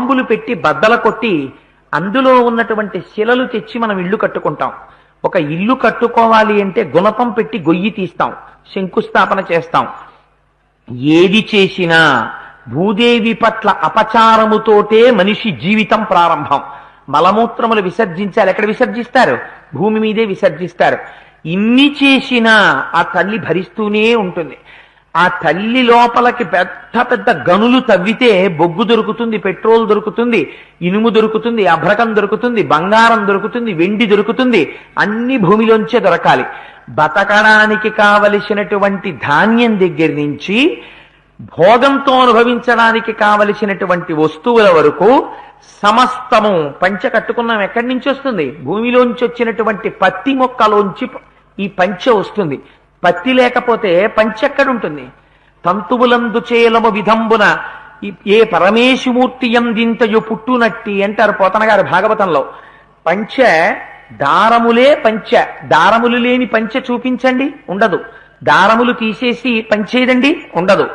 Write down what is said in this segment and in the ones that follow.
బాంబులు పెట్టి బద్దల కొట్టి అందులో ఉన్నటువంటి శిలలు తెచ్చి మనం ఇల్లు కట్టుకుంటాం. ఒక ఇల్లు కట్టుకోవాలి అంటే గుణపం పెట్టి గొయ్యి తీస్తాం, శంకుస్థాపన చేస్తాం. ఏది చేసినా భూదేవి పట్ల అపచారముతోటే మనిషి జీవితం ప్రారంభం. మలమూత్రములు విసర్జించాలి, ఎక్కడ విసర్జిస్తారు? భూమి మీదే విసర్జిస్తారు. ఇన్ని చేసినా ఆ తల్లి భరిస్తూనే ఉంటుంది. ఆ తల్లి లోపలికి పెద్ద పెద్ద గనులు తవ్వితే బొగ్గు దొరుకుతుంది, పెట్రోల్ దొరుకుతుంది, ఇనుము దొరుకుతుంది, అభ్రకం దొరుకుతుంది, బంగారం దొరుకుతుంది, వెండి దొరుకుతుంది. అన్ని భూమిలోంచే దొరకాలి. బతకడానికి కావలసినటువంటి ధాన్యం దగ్గర నుంచి భోగంతో అనుభవించడానికి కావలసినటువంటి వస్తువుల వరకు సమస్తము పంచె కట్టుకున్నాం. ఎక్కడి నుంచి వస్తుంది? భూమిలోంచి వచ్చినటువంటి పత్తి మొక్కలోంచి ఈ పంచె వస్తుంది. పత్తి లేకపోతే పంచె ఎక్కడుంటుంది? తంతువులందు చేలము విధంబున ఏ పరమేశుమూర్తి ఎందింతయు పుట్టునట్టి అంటారు పోతన గారు భాగవతంలో. పంచె దారములే పంచె. దారములు లేని పంచె చూపించండి, ఉండదు. దారములు తీసేసి పంచేదండి, ఉండదు.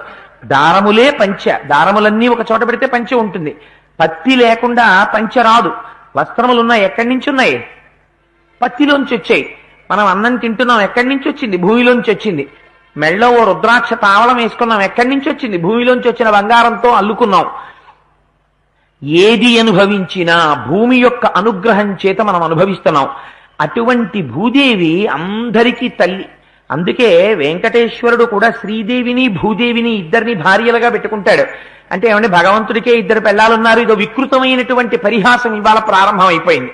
దారములే పంచె. దారములన్నీ ఒక చోట పెడితే పంచె ఉంటుంది. పత్తి లేకుండా పంచె రాదు. వస్త్రములున్నాయి, ఎక్కడి నుంచి ఉన్నాయి? పత్తిలోంచి వచ్చాయి. మనం అన్నం తింటున్నాం, ఎక్కడి నుంచి వచ్చింది? భూమిలోంచి వచ్చింది. మెళ్ళో ఓ రుద్రాక్ష తావళం వేసుకున్నాం, ఎక్కడి నుంచి వచ్చింది? భూమిలోంచి వచ్చిన బంగారంతో అల్లుకున్నాం. ఏది అనుభవించినా భూమి యొక్క అనుగ్రహం చేత మనం అనుభవిస్తున్నాం. అటువంటి భూదేవి అందరికీ తల్లి. అందుకే వెంకటేశ్వరుడు కూడా శ్రీదేవిని భూదేవిని ఇద్దరిని భార్యలుగా పెట్టుకుంటాడు. అంటే ఏమంటే భగవంతుడికే ఇద్దరు పిల్లలున్నారు, ఇదో వికృతమైనటువంటి పరిహాసం ఇవాళ ప్రారంభం అయిపోయింది.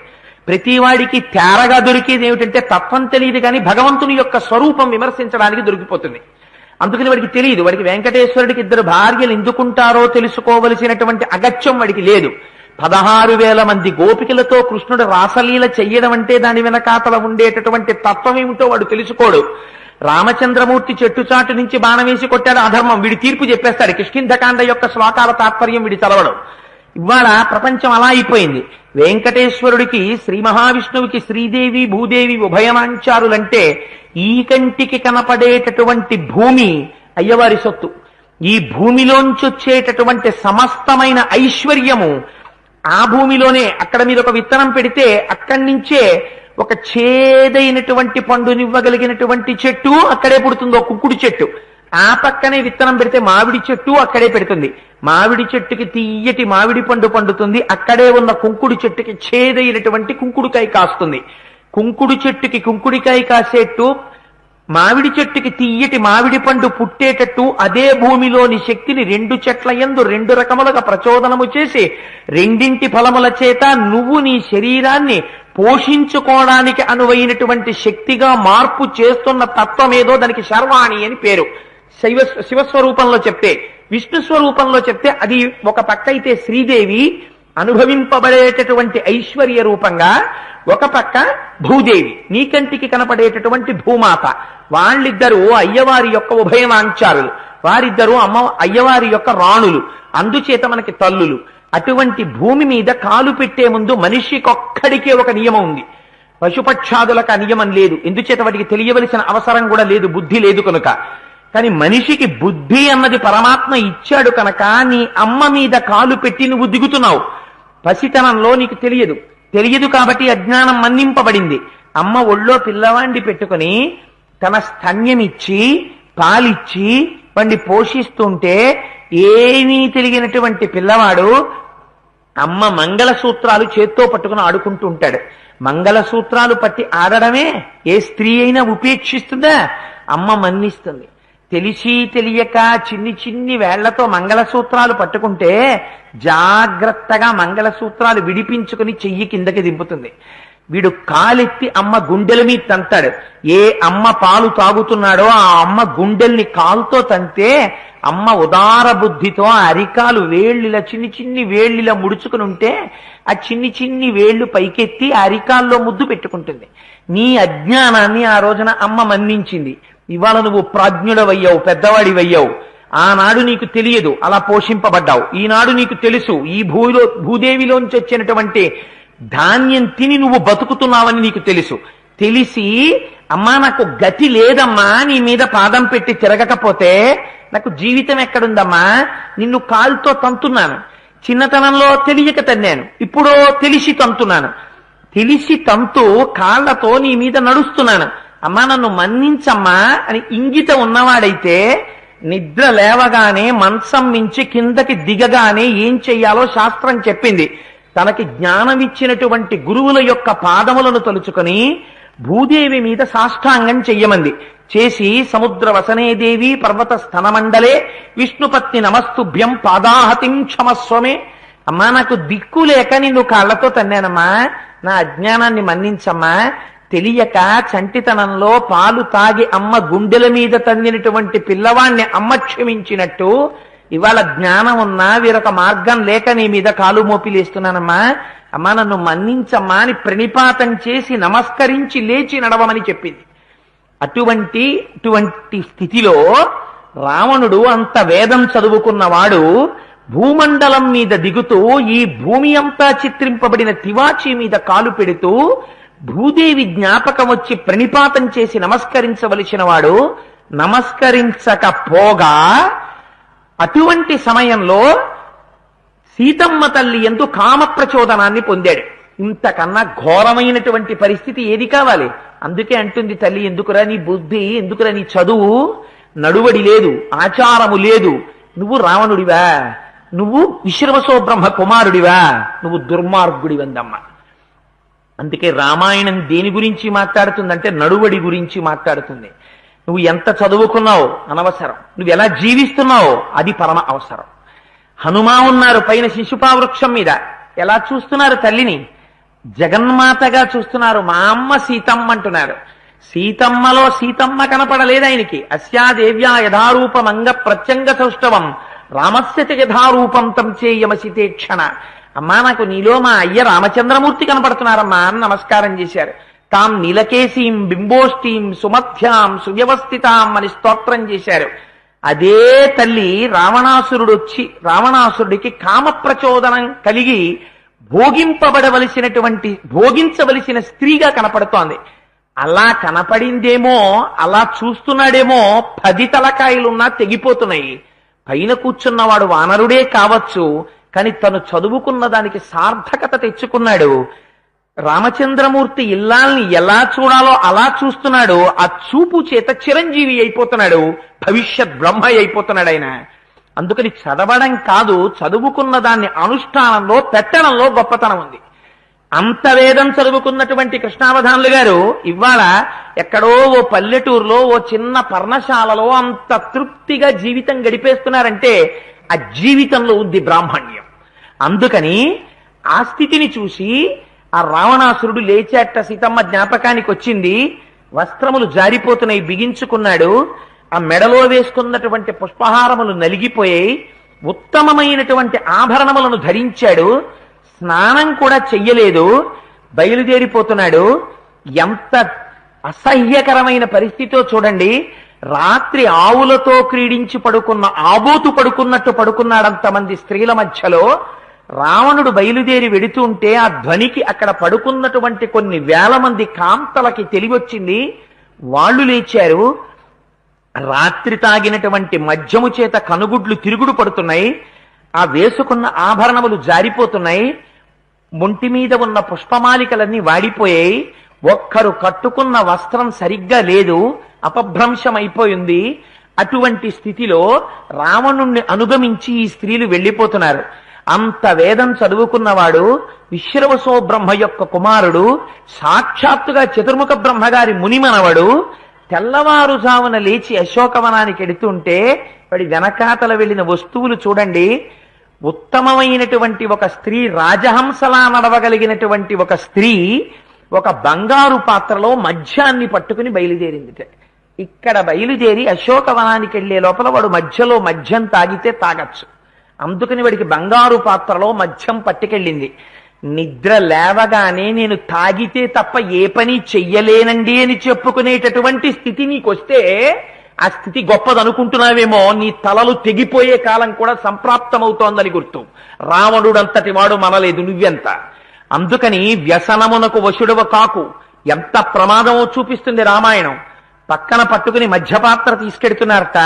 ప్రతివాడికి తేరగా దొరికేది ఏమిటంటే తత్వం తెలియదు, కానీ భగవంతుని యొక్క స్వరూపం విమర్శించడానికి దొరికిపోతుంది. అందుకని వాడికి తెలియదు. వాడికి వెంకటేశ్వరుడికి ఇద్దరు భార్యలు ఎందుకుంటారో తెలుసుకోవలసినటువంటి అగత్యం వాడికి లేదు. 16,000 మంది గోపికలతో కృష్ణుడు రాసలీల చెయ్యడం అంటే దాని వెనకాతల ఉండేటటువంటి తత్వం ఏమిటో వాడు తెలుసుకోడు. రామచంద్రమూర్తి చెట్టుచాటు నుంచి బాణం వేసి కొట్టాడు, అధర్మం. వీడి తీర్పు చెప్పేస్తాడు. కిష్కింధకాండ యొక్క శ్లోకాల తాత్పర్యం వీడి చదవడం. ఇవాళ ప్రపంచం అలా అయిపోయింది. వెంకటేశ్వరుడికి శ్రీ మహావిష్ణువుకి శ్రీదేవి భూదేవి ఉభయమాంచారులంటే ఈ కంటికి కనపడేటటువంటి భూమి అయ్యవారి సొత్తు. ఈ భూమిలోంచి వచ్చేటటువంటి సమస్తమైన ఐశ్వర్యము ఆ భూమిలోనే. అక్కడ మీరు ఒక విత్తనం పెడితే అక్కడి నుంచే ఒక చేదైనటువంటి పండునివ్వగలిగినటువంటి చెట్టు అక్కడే పుడుతుందో కుంకుడు చెట్టు. ఆ పక్కనే విత్తనం పెడితే మామిడి చెట్టు అక్కడే పెడుతుంది. మామిడి చెట్టుకి తీయటి మామిడి పండు పండుతుంది. అక్కడే ఉన్న కుంకుడు చెట్టుకి చేదైనటువంటి కుంకుడుకాయ కాస్తుంది. కుంకుడు చెట్టుకి కుంకుడికాయ కాసేట్టు మామిడి చెట్టుకి తీయటి మామిడి పండు పుట్టేటట్టు అదే భూమిలోని శక్తిని 2 చెట్ల యందు 2 రకములుగా ప్రచోదనము చేసి రెండింటి ఫలముల చేత నువ్వు నీ శరీరాన్ని పోషించుకోవడానికి అనువైనటువంటి శక్తిగా మార్పు చేస్తున్న తత్వం ఏదో దానికి శర్వాణి అని పేరు. శివస్వరూపంలో చెప్తే, విష్ణు స్వరూపంలో చెప్తే అది ఒక పక్క అయితే శ్రీదేవి అనుభవింపబడేటటువంటి ఐశ్వర్య రూపంగా, ఒక పక్క భూదేవి నీకంటికి కనపడేటటువంటి భూమాత. వాళ్ళిద్దరూ అయ్యవారి యొక్క ఉభయమాంచారులు. వారిద్దరూ అయ్యవారి యొక్క రాణులు. అందుచేత మనకి తల్లులు. అటువంటి భూమి మీద కాలు పెట్టే ముందు మనిషికొక్కడికే ఒక నియమం ఉంది. పశుపక్షాదులకు ఆ నియమం లేదు. ఎందుచేత వాటికి తెలియవలసిన అవసరం కూడా లేదు, బుద్ధి లేదు కనుక. కానీ మనిషికి బుద్ధి అన్నది పరమాత్మ ఇచ్చాడు కనుక నీ అమ్మ మీద కాలు పెట్టి నువ్వు దిగుతున్నావు. పసితనంలో నీకు తెలియదు కాబట్టి అజ్ఞానం మన్నింపబడింది. అమ్మ ఒళ్ళో పిల్లవాడిని పెట్టుకుని తన స్తన్యమిచ్చి పాలిచ్చి వాడిని పోషిస్తుంటే ఏమీ తెలియనటువంటి పిల్లవాడు అమ్మ మంగళసూత్రాలు చేత్తో పట్టుకుని ఆడుకుంటూ ఉంటాడు. మంగళసూత్రాలు పట్టి ఆడడమే ఏ స్త్రీ అయినా ఉపేక్షిస్తుందా? అమ్మ మన్నిస్తుంది. తెలిసి తెలియక చిన్ని వేళ్లతో మంగళసూత్రాలు పట్టుకుంటే జాగ్రత్తగా మంగళసూత్రాలు విడిపించుకుని చెయ్యి కిందకి దింపుతుంది. వీడు కాలెత్తి అమ్మ గుండెల మీద తంతాడు. ఏ అమ్మ పాలు తాగుతున్నాడో ఆ అమ్మ గుండెల్ని కాలుతో తంతే అమ్మ ఉదార బుద్ధితో ఆ అరికాలు వేళ్ళిలా చిన్ని వేళ్ళిలా ముడుచుకుని ఉంటే ఆ చిన్ని వేళ్లు పైకెత్తి ఆ అరికాల్లో ముద్దు పెట్టుకుంటుంది. నీ అజ్ఞానాన్ని ఆ రోజున అమ్మ మన్నించింది. ఇవాళ నువ్వు ప్రాజ్ఞుడవయ్యావు, పెద్దవాడివయ్యావు. ఆనాడు నీకు తెలియదు, అలా పోషింపబడ్డావు. ఈనాడు నీకు తెలుసు, ఈ భూదేవిలోంచి వచ్చినటువంటి ధాన్యం తిని నువ్వు బతుకుతున్నావని నీకు తెలుసు. తెలిసి అమ్మా నాకు గతి లేదమ్మా, నీ మీద పాదం పెట్టి తిరగకపోతే నాకు జీవితం ఎక్కడుందమ్మా, నిన్ను కాలుతో తంతున్నాను. చిన్నతనంలో తెలియక తన్నాను, ఇప్పుడు తెలిసి తంతున్నాను. తెలిసి తంతు కాళ్లతో నీ మీద నడుస్తున్నాను, అమ్మా నన్ను మన్నించమ్మా అని ఇంగిత ఉన్నవాడైతే నిద్ర లేవగానే మంచం మించి కిందకి దిగగానే ఏం చెయ్యాలో శాస్త్రం చెప్పింది. తనకి జ్ఞానం ఇచ్చినటువంటి గురువుల యొక్క పాదములను తలుచుకొని భూదేవి మీద సాష్టాంగం చెయ్యమంది. చేసి సముద్ర వసనేదేవి పర్వత స్థనమండలే విష్ణుపత్ని నమస్తుభ్యం పాదాహతిం క్షమస్వమే. అమ్మా నాకు దిక్కు లేక నిన్ను కాళ్లతో తన్నానమ్మా, నా అజ్ఞానాన్ని మన్నించమ్మా. తెలియక చంటితనంలో పాలు తాగి అమ్మ గుండెల మీద తన్నినటువంటి పిల్లవాణ్ణి అమ్మ క్షమించినట్టు ఇవాళ జ్ఞానం ఉన్నా వీరొక మార్గం లేక నీ మీద కాలు మోపిలేస్తున్నానమ్మా, అమ్మా నన్ను మన్నించమ్మా అని ప్రణిపాతం చేసి నమస్కరించి లేచి నడవమని చెప్పింది. అటువంటి స్థితిలో రావణుడు అంత వేదం చదువుకున్నవాడు భూమండలం మీద దిగుతూ ఈ భూమి అంతా చిత్రింపబడిన తివాచీ మీద కాలు పెడుతూ భూదేవి జ్ఞాపకం వచ్చి ప్రణిపాతం చేసి నమస్కరించవలసిన వాడు నమస్కరించకపోగా అటువంటి సమయంలో సీతమ్మ తల్లి యందు కామ ప్రచోదనాన్ని పొందాడు. ఇంతకన్నా ఘోరమైనటువంటి పరిస్థితి ఏది కావాలి? అందుకే అంటుంది తల్లి, ఎందుకురా నీ బుద్ధి, ఎందుకురా నీ చదువు, నడువడి లేదు, ఆచారము లేదు, నువ్వు రావణుడివా, నువ్వు విశ్రవసో బ్రహ్మ కుమారుడివా, నువ్వు దుర్మార్గుడివందమ్మ. అందుకే రామాయణం దేని గురించి మాట్లాడుతుందంటే నడువడి గురించి మాట్లాడుతుంది. నువ్వు ఎంత చదువుకున్నావు అనవసరం, నువ్వు ఎలా జీవిస్తున్నావు అది పరమ అవసరం. హనుమా ఉన్నారు పైన శిశుపావృక్షం మీద, ఎలా చూస్తున్నారు తల్లిని? జగన్మాతగా చూస్తున్నారు. మా అమ్మ సీతమ్మ అంటున్నారు. సీతమ్మలో సీతమ్మ కనపడలేదు ఆయనకి. అస్యాదేవ్యా యథారూపమంగ ప్రత్యంగ సౌష్ఠవం రామస్య యథారూపం తం చేయమసితే క్షణ. అమ్మా నాకు నీలో మా అయ్య రామచంద్రమూర్తి కనపడుతున్నారమ్మా అని నమస్కారం చేశారు. తాం నీలకేశీం బింబోష్ఠీం సుమధ్యాం సువ్యవస్థితాం అని స్తోత్రం చేశారు. అదే తల్లి రావణాసురుడికి కామ ప్రచోదనం కలిగి భోగించవలసిన స్త్రీగా కనపడుతోంది. అలా కనపడిందేమో, అలా చూస్తున్నాడేమో, 10 తలకాయలున్నా తెగిపోతున్నాయి. పైన కూర్చున్నవాడు వానరుడే కావచ్చు, కానీ తను చదువుకున్న దానికి సార్థకత తెచ్చుకున్నాడు. రామచంద్రమూర్తి ఇల్లాల్ని ఎలా చూడాలో అలా చూస్తున్నాడు. ఆ చూపు చేత చిరంజీవి అయిపోతున్నాడు, భవిష్యత్ బ్రహ్మ అయిపోతున్నాడు ఆయన. అందుకని చదవడం కాదు, చదువుకున్న దాన్ని అనుష్ఠానంలో పెట్టడంలో గొప్పతనం ఉంది. అంత వేదం చదువుకున్నటువంటి కృష్ణావధానులు గారు ఇవాళ ఎక్కడో ఓ పల్లెటూరులో ఓ చిన్న పర్ణశాలలో అంత తృప్తిగా జీవితం గడిపేస్తున్నారంటే ఆ జీవితంలో ఉంది బ్రాహ్మణ్యం. అందుకని ఆ స్థితిని చూసి ఆ రావణాసురుడు లేచాట. సీతమ్మ జ్ఞాపకానికి వచ్చింది. వస్త్రములు జారిపోతున్నాయి, బిగించుకున్నాడు. ఆ మెడలో వేసుకున్నటువంటి పుష్పహారములు నలిగిపోయాయి. ఉత్తమమైనటువంటి ఆభరణములను ధరించాడు. స్నానం కూడా చెయ్యలేదు, బయలుదేరిపోతున్నాడు. ఎంత అసహ్యకరమైన పరిస్థితితో చూడండి. రాత్రి ఆవులతో క్రీడించి పడుకున్న ఆబోతు పడుకున్నట్టు పడుకున్నాడంతమంది స్త్రీల మధ్యలో. రావణుడు బయలుదేరి వెడుతుంటే ఆ ధ్వనికి అక్కడ పడుకున్నటువంటి కొన్ని వేల మంది కాంతలకి తెలివొచ్చింది. వాళ్ళు లేచారు. రాత్రి తాగినటువంటి మద్యము చేత కనుగుడ్లు తిరుగుడు పడుతున్నాయి. ఆ వేసుకున్న ఆభరణములు జారిపోతున్నాయి. ఒంటి మీద ఉన్న పుష్పమాలికలన్నీ వాడిపోయాయి. ఒక్కరు కట్టుకున్న వస్త్రం సరిగ్గా లేదు, అపభ్రంశం అయిపోయింది. అటువంటి స్థితిలో రావణుణ్ణి అనుగమించి ఈ స్త్రీలు వెళ్ళిపోతున్నారు. అంత వేదం చదువుకున్నవాడు, విశ్రవసో బ్రహ్మ యొక్క కుమారుడు, సాక్షాత్తుగా చతుర్ముఖ బ్రహ్మగారి మునిమనవడు. తెల్లవారుజామున లేచి అశోకవనానికి ఎడుతుంటే వాడి వెనకాతల వెళ్ళిన వస్తువులు చూడండి. ఉత్తమమైనటువంటి ఒక స్త్రీ, రాజహంసలా నడవగలిగినటువంటి ఒక స్త్రీ ఒక బంగారు పాత్రలో మద్యాన్ని పట్టుకుని బయలుదేరింది. ఇక్కడ బయలుదేరి అశోకవనానికి వెళ్లే లోపల వాడు మధ్యలో మద్యం తాగితే తాగచ్చు. అందుకని వాడికి బంగారు పాత్రలో మద్యం పట్టుకెళ్ళింది. నిద్ర లేవగానే నేను తాగితే తప్ప ఏ పని చెయ్యలేనండి అని చెప్పుకునేటటువంటి స్థితి నీకొస్తే ఆ స్థితి గొప్పదనుకుంటున్నావేమో. నీ తలలు తెగిపోయే కాలం కూడా సంప్రాప్తమవుతోందని గుర్తు. రావణుడంతటి వాడు మనలేదు, నువ్వెంత. అందుకని వ్యసనమునకు వశుడవ కాకు. ఎంత ప్రమాదమో చూపిస్తుంది రామాయణం. పక్కన పట్టుకుని మధ్యపాత్ర తీసుకెడుతున్నారట.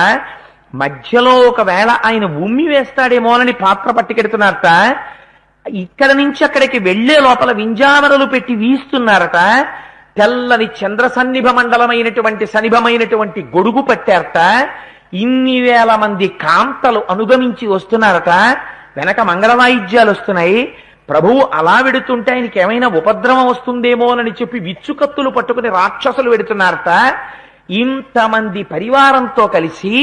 మధ్యలో ఒకవేళ ఆయన ఉమ్మి వేస్తాడేమోనని పాత్ర పట్టుకెడుతున్నారట. ఇక్కడ నుంచి అక్కడికి వెళ్లే లోపల వింజామరలు పెట్టి వీస్తున్నారట. తెల్లని చంద్ర సన్నిభమైనటువంటి గొడుగు పట్టారట. ఇన్ని వేల మంది కాంతలు అనుగమించి వస్తున్నారట. వెనక మంగళవాయిద్యాలు వస్తున్నాయి. ప్రభువు అలా వెడుతుంటే ఆయనకి ఏమైనా ఉపద్రవం వస్తుందేమోనని చెప్పి విచ్చుకత్తులు పట్టుకుని రాక్షసులు వెడుతున్నారట. ఇంతమంది పరివారంతో కలిసి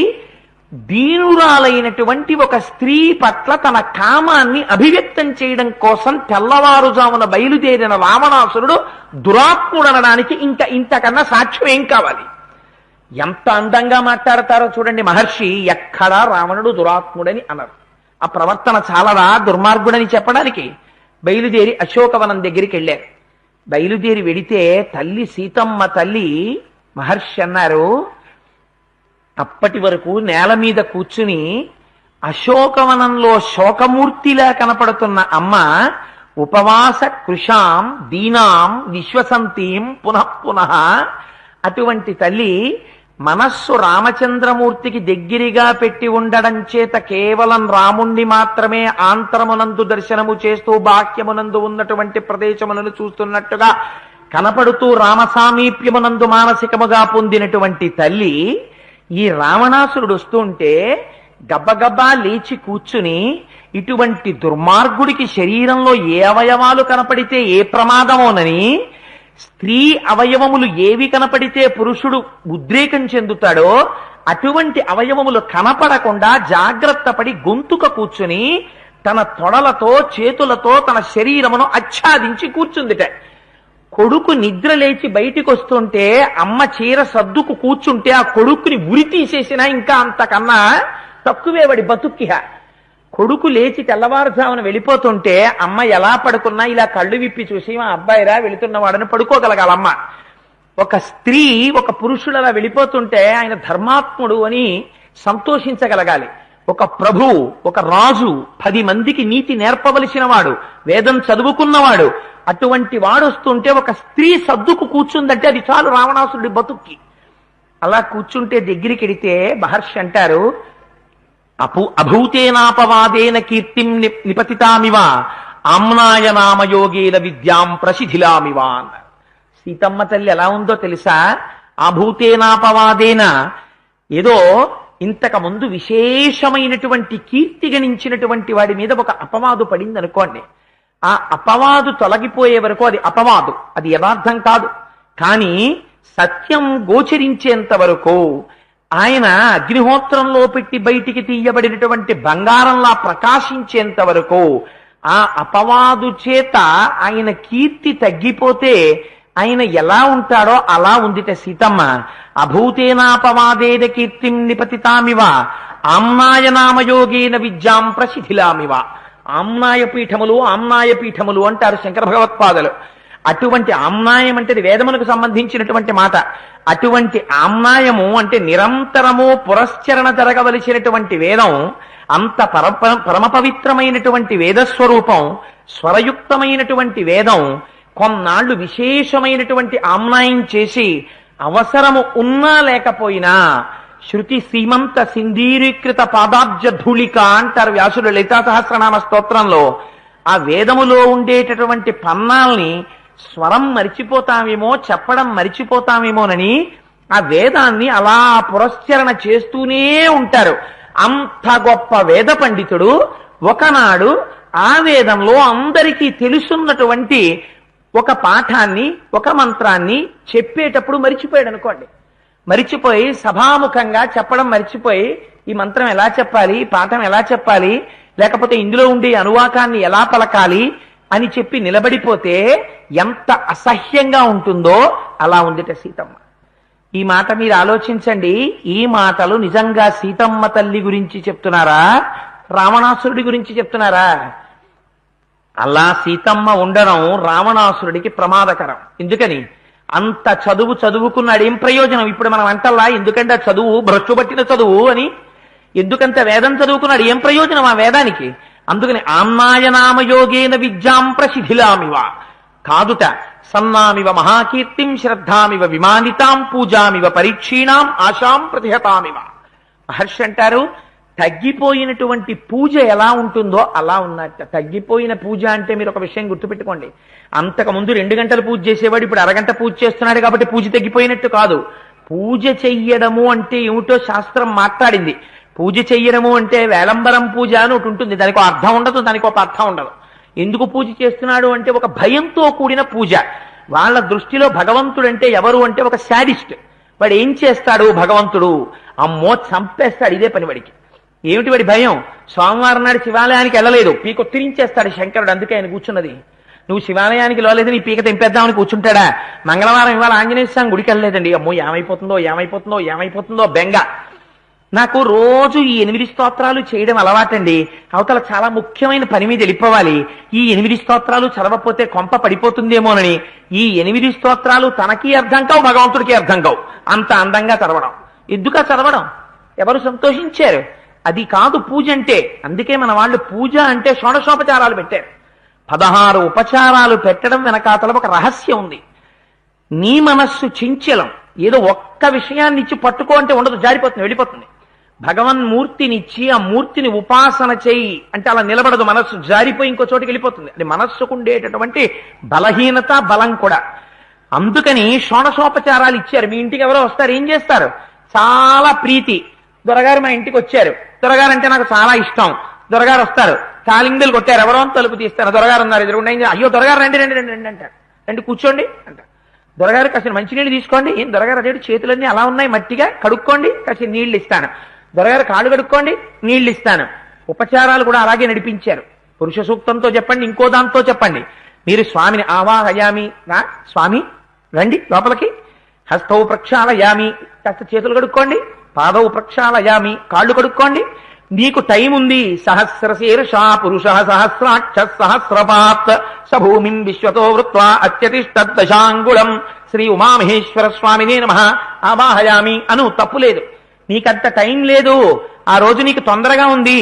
దీనురాలైనటువంటి ఒక స్త్రీ పట్ల తన కామాన్ని అభివ్యక్తం చేయడం కోసం తెల్లవారుజామున బయలుదేరిన రావణాసురుడు దురాత్ముడనడానికి ఇంకా ఇంతకన్నా సాక్ష్యం ఏం కావాలి? ఎంత అందంగా మాట్లాడతారో చూడండి మహర్షి. ఎక్కడా రావణుడు దురాత్ముడని అన్నారు. ఆ ప్రవర్తన చాలదా దుర్మార్గుడని చెప్పడానికి? బయలుదేరి అశోకవనం దగ్గరికి వెళ్ళారు. బయలుదేరి వెడితే తల్లి సీతమ్మ తల్లి మహర్షి అన్నారు, అప్పటి వరకు నేల మీద కూర్చుని అశోకవనంలో శోకమూర్తిలా కనపడుతున్న అమ్మ ఉపవాస కృషాం దీనాం విశ్వసంతీం పునః. అటువంటి తల్లి మనస్సు రామచంద్రమూర్తికి దగ్గరగా పెట్టి ఉండడం చేత కేవలం రాముణ్ణి మాత్రమే ఆంతరమునందు దర్శనము చేస్తూ బాహ్యమునందు ఉన్నటువంటి ప్రదేశములను చూస్తున్నట్టుగా కనపడుతూ రామసామీప్యమునందు మానసికముగా పొందినటువంటి తల్లి ఈ రావణాసురుడు వస్తుంటే గబ్బగబ్బా లేచి కూర్చుని ఇటువంటి దుర్మార్గుడికి శరీరంలో ఏ అవయవాలు కనపడితే ఏ ప్రమాదమోనని, స్త్రీ అవయవములు ఏవి కనపడితే పురుషుడు ఉద్రేకం చెందుతాడో అటువంటి అవయవములు కనపడకుండా జాగ్రత్త పడి గొంతుక కూర్చుని తన తొడలతో చేతులతో తన శరీరమును ఆచ్ఛాదించి కూర్చుందిట. కొడుకు నిద్ర లేచి బయటికి వస్తుంటే అమ్మ చీర సర్దుకు కూర్చుంటే ఆ కొడుకుని ఉరి తీసేసినా ఇంకా అంతకన్నా తక్కువే వాడి బతుక్కిహ. కొడుకు లేచి తెల్లవారుజామున వెళ్ళిపోతుంటే అమ్మ ఎలా పడుకున్నా ఇలా కళ్ళు విప్పి చూసి మా అబ్బాయిరా వెళుతున్నవాడని పడుకోగలగాలమ్మ. ఒక స్త్రీ ఒక పురుషుడు అలా వెళ్ళిపోతుంటే ఆయన ధర్మాత్ముడు అని సంతోషించగలగాలి. ఒక ప్రభు, ఒక రాజు, 10 మందికి నీతి నేర్పవలసిన వాడు, వేదం చదువుకున్నవాడు, అటువంటి వాడు వస్తుంటే ఒక స్త్రీ సర్దుకు కూర్చుందంటే అది చాలు రావణాసురుడి బతుక్కి. అలా కూర్చుంటే దగ్గరికి వెడితే మహర్షి అంటారు, అభూతేనాపవాదేన కీర్తిం నిపతితామివ ఆమ్నాయ నామయోగేన విద్యాం ప్రసిధిలామివ అన్నారు. సీతమ్మ తల్లి ఎలా ఉందో తెలుసా? అభూతేనాపవాదేన ఏదో ఇంతకు ముందు విశేషమైనటువంటి కీర్తి గణించినటువంటి వాడి మీద ఒక అపవాదు పడింది అనుకోండి. ఆ అపవాదు తొలగిపోయే వరకు అది అపవాదు, అది యథార్థం కాదు. కానీ సత్యం గోచరించేంత వరకు ఆయన అగ్నిహోత్రంలో పెట్టి బయటికి తీయబడినటువంటి బంగారంలా ప్రకాశించేంత వరకు ఆ అపవాదు చేత ఆయన కీర్తి తగ్గిపోతే ఆయన ఎలా ఉంటాడో అలా ఉందిట సీతమ్మ. అభూతేనాపవాదేన కీర్తిం నిపతితామివ ఆమ్నాయ నామయోగేన విద్యాం ప్రసిధిలామివ. ఆమ్నాయ పీఠములు అంటారు శంకర భగవత్పాదులు. అటువంటి ఆమ్నాయం అంటే వేదమునకు సంబంధించినటువంటి మాట. అటువంటి ఆమ్నాయము అంటే నిరంతరము పురస్చరణ జరగవలసినటువంటి వేదం, అంత పరమ పవిత్రమైనటువంటి వేదస్వరూపం, స్వరయుక్తమైనటువంటి వేదం కొన్నాళ్లు విశేషమైనటువంటి ఆమ్నాయం చేసి అవసరము ఉన్నా లేకపోయినా శృతి శ్రీమంత సింధీరీకృత పాదాబ్జ ధూళిక అంటారు వ్యాసుడు లలితా సహస్రనామ స్తోత్రంలో. ఆ వేదములో ఉండేటటువంటి పన్నాల్ని స్వరం మరిచిపోతామేమో, చెప్పడం మరిచిపోతామేమోనని ఆ వేదాన్ని అలా పురస్చరణ చేస్తూనే ఉంటారు. అంత గొప్ప వేద పండితుడు ఒకనాడు ఆ వేదంలో అందరికీ తెలుసున్నటువంటి ఒక పాఠాన్ని, ఒక మంత్రాన్ని చెప్పేటప్పుడు మరిచిపోయాడు అనుకోండి. మరిచిపోయి సభాముఖంగా చెప్పడం మరిచిపోయి ఈ మంత్రం ఎలా చెప్పాలి, ఈ పాఠం ఎలా చెప్పాలి, లేకపోతే ఇందులో ఉండే అనువాకాన్ని ఎలా పలకాలి అని చెప్పి నిలబడిపోతే ఎంత అసహ్యంగా ఉంటుందో అలా ఉందిట సీతమ్మ. ఈ మాట మీరు ఆలోచించండి. ఈ మాటలు నిజంగా సీతమ్మ తల్లి గురించి చెప్తున్నారా, రావణాసురుడి గురించి చెప్తున్నారా? అలా సీతమ్మ ఉండడం రావణాసురుడికి ప్రమాదకరం. ఎందుకని? అంత చదువుకున్నాడు, ఏం ప్రయోజనం? ఇప్పుడు మనం అంటల్లా ఎందుకంటే చదువు భ్రష్టు పట్టిన చదువు అని, ఎందుకంత వేదం చదువుకున్నాడు, ఏం ప్రయోజనం ఆ వేదానికి? అందుకని ఆమ్నాయనామయోగేన విద్యాం ప్రసిధిలామివ కాదుట. సన్నామివ మహాకీర్తిం శ్రద్ధామివ విమానితాం పూజామివ పరీక్షీణాం ఆశాం ప్రతిహతామివ. మహర్షి అంటారు తగ్గిపోయినటువంటి పూజ ఎలా ఉంటుందో అలా ఉన్నట్ట. తగ్గిపోయిన పూజ అంటే మీరు ఒక విషయం గుర్తుపెట్టుకోండి, అంతకుముందు 2 గంటలు పూజ చేసేవాడు ఇప్పుడు అరగంట పూజ చేస్తున్నాడు కాబట్టి పూజ తగ్గిపోయినట్టు కాదు. పూజ చెయ్యడము అంటే ఏమిటో శాస్త్రం మాట్లాడింది. పూజ చెయ్యడము అంటే వేలంబరం పూజ అని ఒకటి ఉంటుంది, దానికి ఒక అర్థం ఉండదు, దానికి ఒక అర్థం ఉండదు. ఎందుకు పూజ చేస్తున్నాడు అంటే ఒక భయంతో కూడిన పూజ. వాళ్ళ దృష్టిలో భగవంతుడు అంటే ఎవరు అంటే ఒక శాడిస్ట్. వాడు ఏం చేస్తాడు భగవంతుడు, అమ్మో చంపేస్తాడు, ఇదే పని వాడికి. ఏమిటి వాడి భయం? సోమవారం నాడు శివాలయానికి వెళ్ళలేదు, పీక తిరించేస్తాడు శంకరుడు, అందుకే ఆయన కూర్చున్నది. నువ్వు శివాలయానికి లోలేదు నీ పీక తెంపేద్దామని కూర్చుంటాడా? మంగళవారం ఇవాళ ఆంజనేయ స్వామి గుడికి వెళ్ళలేదండి, అమ్మో ఏమైపోతుందో బెంగ. నాకు రోజు ఈ 8 స్తోత్రాలు చేయడం అలవాటండి. అవతల చాలా ముఖ్యమైన పని మీద వెళ్ళిపోవాలి, ఈ 8 స్తోత్రాలు చదవకపోతే కొంప పడిపోతుందేమోనని ఈ 8 స్తోత్రాలు తనకి అర్థం కావు, భగవంతుడికి అర్థం కావు, అంత అందంగా చదవడం. ఎందుక చదవడం? ఎవరు సంతోషించారు? అది కాదు పూజ అంటే. అందుకే మన వాళ్ళు పూజ అంటే షోడశోపచారాలు పెట్టారు. 16 ఉపచారాలు పెట్టడం వెనకాతల ఒక రహస్యం ఉంది. నీ మనస్సు చించలం, ఏదో ఒక్క విషయాన్ని ఇచ్చి పట్టుకో అంటే ఉండదు, జారిపోతుంది, వెళ్ళిపోతుంది. భగవన్మూర్తినిచ్చి ఆ మూర్తిని ఉపాసన చేయి అంటే అలా నిలబడదు, మనస్సు జారిపోయి ఇంకో చోటికి వెళ్ళిపోతుంది. అది మనస్సుకు ఉండేటటువంటి బలహీనత, బలం కూడా. అందుకని షోడశోపచారాలు ఇచ్చారు. మీ ఇంటికి ఎవరో వస్తారు, ఏం చేస్తారు? చాలా ప్రీతి, దొరగారు మా ఇంటికి వచ్చారు, దొరగారు అంటే నాకు చాలా ఇష్టం, దొరగారు వస్తారు, కాలింగులు కొట్టారు, ఎవరో తలుపు తీస్తారు, దొరగారు ఉన్నారు ఎదురుకుండా, అయ్యో దొరగారు రండి రండి రండి రండి అంటారు, రండి కూర్చోండి అంటారు. దొరగారు కాసిన మంచినీళ్ళు తీసుకోండి, ఏం దొరగారు అదే చేతులన్నీ అలా ఉన్నాయి మట్టిగా, కడుక్కోండి, కాసిన నీళ్లు ఇస్తాను. దొరగారు కాళ్ళు కడుక్కోండి, నీళ్లు ఇస్తాను. ఉపచారాలు కూడా అలాగే నడిపించారు. పురుష సూక్తంతో చెప్పండి, ఇంకో దాంతో చెప్పండి. మీరు స్వామిని ఆవాహయామి, స్వామి రండి లోపలికి, హస్తౌ ప్రక్షాళయామి, కాస్త చేతులు కడుక్కోండి, పాదౌ ప్రక్షాళయామి, కాళ్ళు కడుక్కోండి. నీకు టైం ఉంది. సహస్రశీర్షా పురుష సహస్రాక్ష సహస్రపాత్ సభూమిం విశ్వతో వృత్వా అత్యతిష్టదశాంగుళం శ్రీ ఉమామహేశ్వర స్వామినే నమః ఆవాహయామి అను, తప్పులేదు. నీకంత టైం లేదు, ఆ రోజు నీకు తొందరగా ఉంది.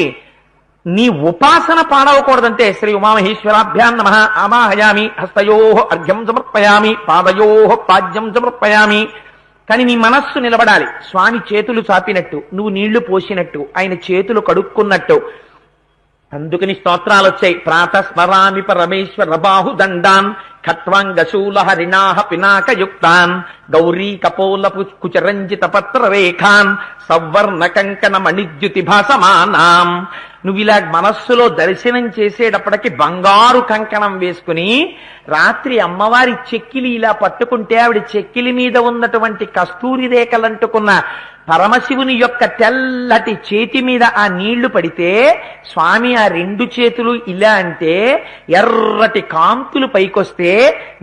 నీ ఉపాసన పాడవకూడదంటే శ్రీ ఉమామహేశ్వరాభ్యాం నమః ఆవాహయామి, హస్తయోః అర్ఘ్యం సమర్పయామి, పాదయోః పాద్యం సమర్పయామి. కానీ నీ మనస్సు నిలబడాలి. స్వామి చేతులు చాపినట్టు, నువ్వు నీళ్లు పోసినట్టు, ఆయన చేతులు కడుక్కున్నట్టు. అందుకని స్తోత్రాలు వచ్చాయి. ప్రాతస్మరామి పరమేశ్వర బాహుదండాన్ ఖట్వాంగశూల హరిణాహ పినాకయుక్తాన్ గౌరీ కపోల కుచరంజిత పత్ర రేఖాన్ సవర్ణ కంకణ మణిద్యుతి భాసమానాం. నువ్వు ఇలా మనస్సులో దర్శనం చేసేటప్పటికి బంగారు కంకణం వేసుకుని రాత్రి అమ్మవారి చెక్కిలి ఇలా పట్టుకుంటే ఆవిడ చెక్కిలి మీద ఉన్నటువంటి కస్తూరి రేఖలంటుకున్న పరమశివుని యొక్క తెల్లటి చేతి మీద ఆ నీళ్లు పడితే స్వామి ఆ 2 చేతులు ఇలా అంటే ఎర్రటి కాంతులు పైకొస్తే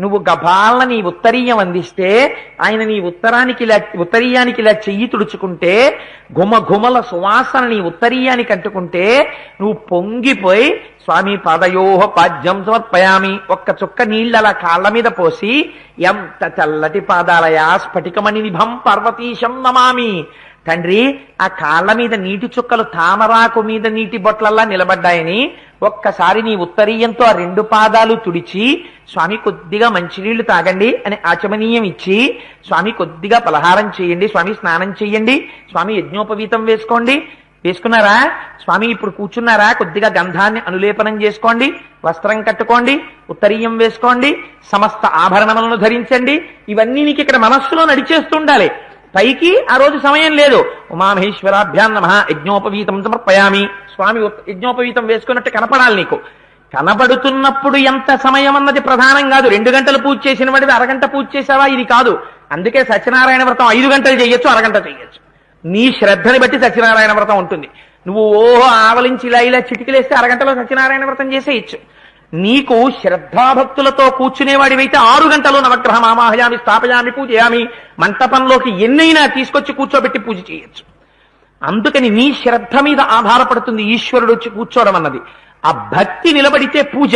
నువ్వు గభాల నీ ఉత్తరీయం అందిస్తే ఆయన నీ ఉత్తరీయానికి ఇలా చెయ్యి తుడుచుకుంటే ఘుమఘుమల సువాసన నీ ఉత్తరీయానికి అంటుకుంటే నువ్వు పొంగిపోయి స్వామి పాదయోః పాద్యం సమర్పయామి, ఒక్క చుక్క నీళ్ళు అలా కాళ్ళ మీద పోసి, ఎంత చల్లటి పాదాలయా స్ఫటికమణి నిభం పార్వతీశం నమామి. తండ్రి, ఆ కాళ్ళ మీద నీటి చుక్కలు తామరాకు మీద నీటి బొట్లల్లా నిలబడ్డాయని ఒక్కసారి నీ ఉత్తరీయంతో ఆ 2 పాదాలు తుడిచి స్వామి కొద్దిగా మంచినీళ్లు తాగండి అని ఆచమనీయం ఇచ్చి, స్వామి కొద్దిగా పలహారం చేయండి, స్వామి స్నానం చేయండి, స్వామి యజ్ఞోపవీతం వేసుకోండి, వేసుకున్నారా స్వామి ఇప్పుడు కూర్చున్నారా, కొద్దిగా గంధాన్ని అనులేపనం చేసుకోండి, వస్త్రం కట్టుకోండి, ఉత్తరీయం వేసుకోండి, సమస్త ఆభరణములను ధరించండి. ఇవన్నీ నీకు ఇక్కడ మనస్సులో నడిచేస్తుండాలి. పైకి ఆ రోజు సమయం లేదు. ఉమామహేశ్వరాభ్యాం నమః యజ్ఞోపవీతం సమర్పయామి, స్వామి యజ్ఞోపవీతం వేసుకున్నట్టు కనపడాలి. నీకు కనబడుతున్నప్పుడు ఎంత సమయం అన్నది ప్రధానం కాదు. 2 గంటలు పూజ చేసిన వాడివి అరగంట పూజ చేసావా, ఇది కాదు. అందుకే సత్యనారాయణ వ్రతం 5 గంటలు చేయొచ్చు, అరగంట చేయొచ్చు. నీ శ్రద్ధని బట్టి సత్యనారాయణ వ్రతం ఉంటుంది. నువ్వు ఓహో ఆవలించి ఇలా చిటికలేస్తే అరగంటలో సత్యనారాయణ వ్రతం చేసేయచ్చు. నీకు శ్రద్ధాభక్తులతో కూర్చునేవాడివైతే 6 గంటలు నవగ్రహం ఆవాహయామి, స్థాపయామి, పూజయామి, మంటపంలోకి ఎన్నైనా తీసుకొచ్చి కూర్చోబెట్టి పూజ చేయొచ్చు. అందుకని నీ శ్రద్ధ మీద ఆధారపడుతుంది ఈశ్వరుడు వచ్చి కూర్చోవడం అన్నది. ఆ భక్తి నిలబడితే పూజ.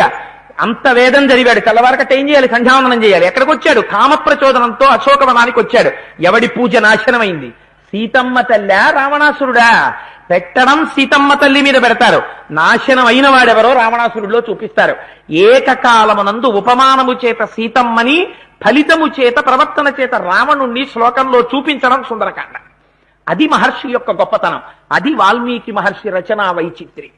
అంత వేదం చదివాడు, తెల్లవారకట్ట ఏం చేయాలి, సంధ్యావందనం చేయాలి. ఎక్కడికి వచ్చాడు? కామ ప్రచోదనంతో అశోకవనానికి వచ్చాడు. ఎవడి పూజ నాశనమైంది? సీతమ్మ తల్లా, రావణాసురుడా? పెట్టడం సీతమ్మ తల్లి మీద పెడతారు, నాశనం అయిన వాడెవరో రావణాసురుడిలో చూపిస్తారు. ఏకకాలమునందు ఉపమానము చేత సీతమ్మని, ఫలితము చేత ప్రవర్తన చేత రావణుణ్ణి శ్లోకంలో చూపించడం సుందరకాండ. అది మహర్షి యొక్క గొప్పతనం. అది వాల్మీకి మహర్షి రచనా వైచిత్రి.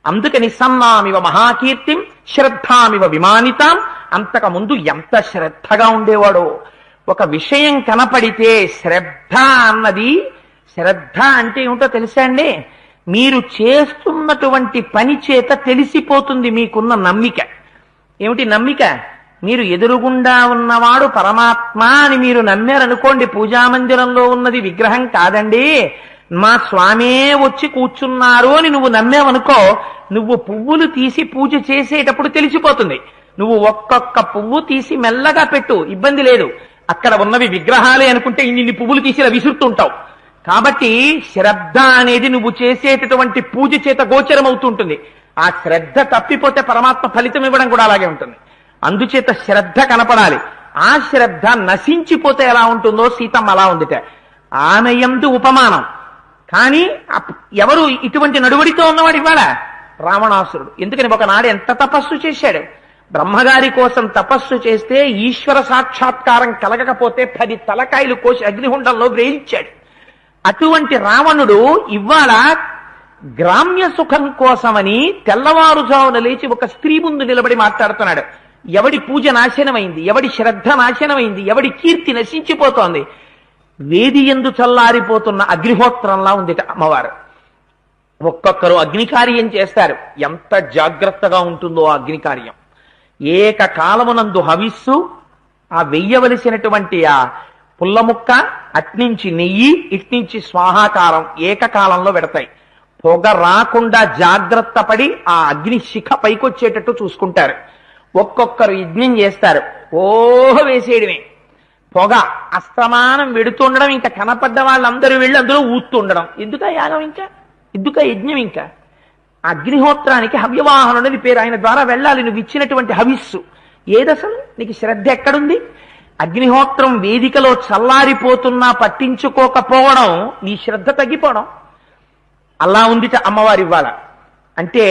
అందుకని సన్నామివ మహాకీర్తిం శ్రద్ధామివ విమానితాం. అంతకు ముందు ఎంత శ్రద్ధగా ఉండేవాడో. ఒక విషయం కనపడితే శ్రద్ధ అన్నది, శ్రద్ధ అంటే ఏమిటో తెలుసా అండి? మీరు చేస్తున్నటువంటి పని చేత తెలిసిపోతుంది మీకున్న నమ్మిక. ఏమిటి నమ్మిక? మీరు ఎదురుగుండా ఉన్నవాడు పరమాత్మ అని మీరు నమ్మారనుకోండి, పూజామందిరంలో ఉన్నది విగ్రహం కాదండి, మా స్వామే వచ్చి కూర్చున్నారు అని నువ్వు నమ్మావనుకో, నువ్వు పువ్వులు తీసి పూజ చేసేటప్పుడు తెలిసిపోతుంది. నువ్వు ఒక్కొక్క పువ్వు తీసి మెల్లగా పెట్టు, ఇబ్బంది లేదు. అక్కడ ఉన్నవి విగ్రహాలే అనుకుంటే ఇన్ని పువ్వులు తీసి ఇలా విసురుతుంటావు. కాబట్టి శ్రద్ధ అనేది నువ్వు చేసేటటువంటి పూజ చేత గోచరం అవుతుంటుంది. ఆ శ్రద్ధ తప్పిపోతే పరమాత్మ ఫలితం ఇవ్వడం కూడా అలాగే ఉంటుంది. అందుచేత శ్రద్ధ కనపడాలి. ఆ శ్రద్ధ నశించిపోతే ఎలా ఉంటుందో సీతమ్మ అలా ఉందిట. ఆమె యందు ఉపమానం. కానీ ఎవరు ఇటువంటి నడువడితో ఉన్నవాడు ఇవాళ? రావణాసురుడు. ఎందుకని ఒకనాడు ఎంత తపస్సు చేశాడు. బ్రహ్మగారి కోసం తపస్సు చేస్తే ఈశ్వర సాక్షాత్కారం కలగకపోతే 10 తలకాయలు కోసి అగ్నిహుండంలో వేయించాడు. అటువంటి రావణుడు ఇవాళ గ్రామ్య సుఖం కోసమని తెల్లవారుజామున లేచి ఒక స్త్రీ ముందు నిలబడి మాట్లాడుతున్నాడు. ఎవడి పూజ నాశనమైంది, ఎవడి శ్రద్ధ నాశనమైంది, ఎవడి కీర్తి నశించిపోతోంది. వేది యందు చల్లారిపోతున్న అగ్నిహోత్రంలా ఉంది అమ్మవారు. ఒక్కొక్కరు అగ్నికార్యం చేస్తారు. ఎంత జాగ్రత్తగా ఉంటుందో ఆ అగ్నికార్యం. ఏకకాలమునందు హవిస్సు, ఆ వెయ్యవలసినటువంటి ఆ పుల్లముక్క, అట్నుంచి నెయ్యి, ఇట్నుంచి స్వాహాకారం ఏకకాలంలో పెడతాయి. పొగ రాకుండా జాగ్రత్త పడి ఆ అగ్ని శిఖ పైకొచ్చేటట్టు చూసుకుంటారు. ఒక్కొక్కరు యజ్ఞం చేస్తారు. ఓహ వేసేయడమే. పొగ అస్తమానం వెడుతుండడం, ఇంకా కనపడ్డ వాళ్ళందరూ వెళ్ళి అందులో ఊతుండడం. ఎందుక యాగం ఇంకా? ఎందుక యజ్ఞం ఇంకా? అగ్నిహోత్రానికి హవ్యవాహనుడని పేరు. ఆయన ద్వారా వెళ్ళాలి నువ్వు ఇచ్చినటువంటి హవిస్సు. ఏదసలు నీకు శ్రద్ధ ఎక్కడుంది? అగ్నిహోత్రం వేదికలో చల్లారిపోతున్నా పట్టించుకోకపోవడం నీ శ్రద్ధ తగ్గిపోవడం. అలా ఉందిట అమ్మవారి ఇవ్వాల. అంటే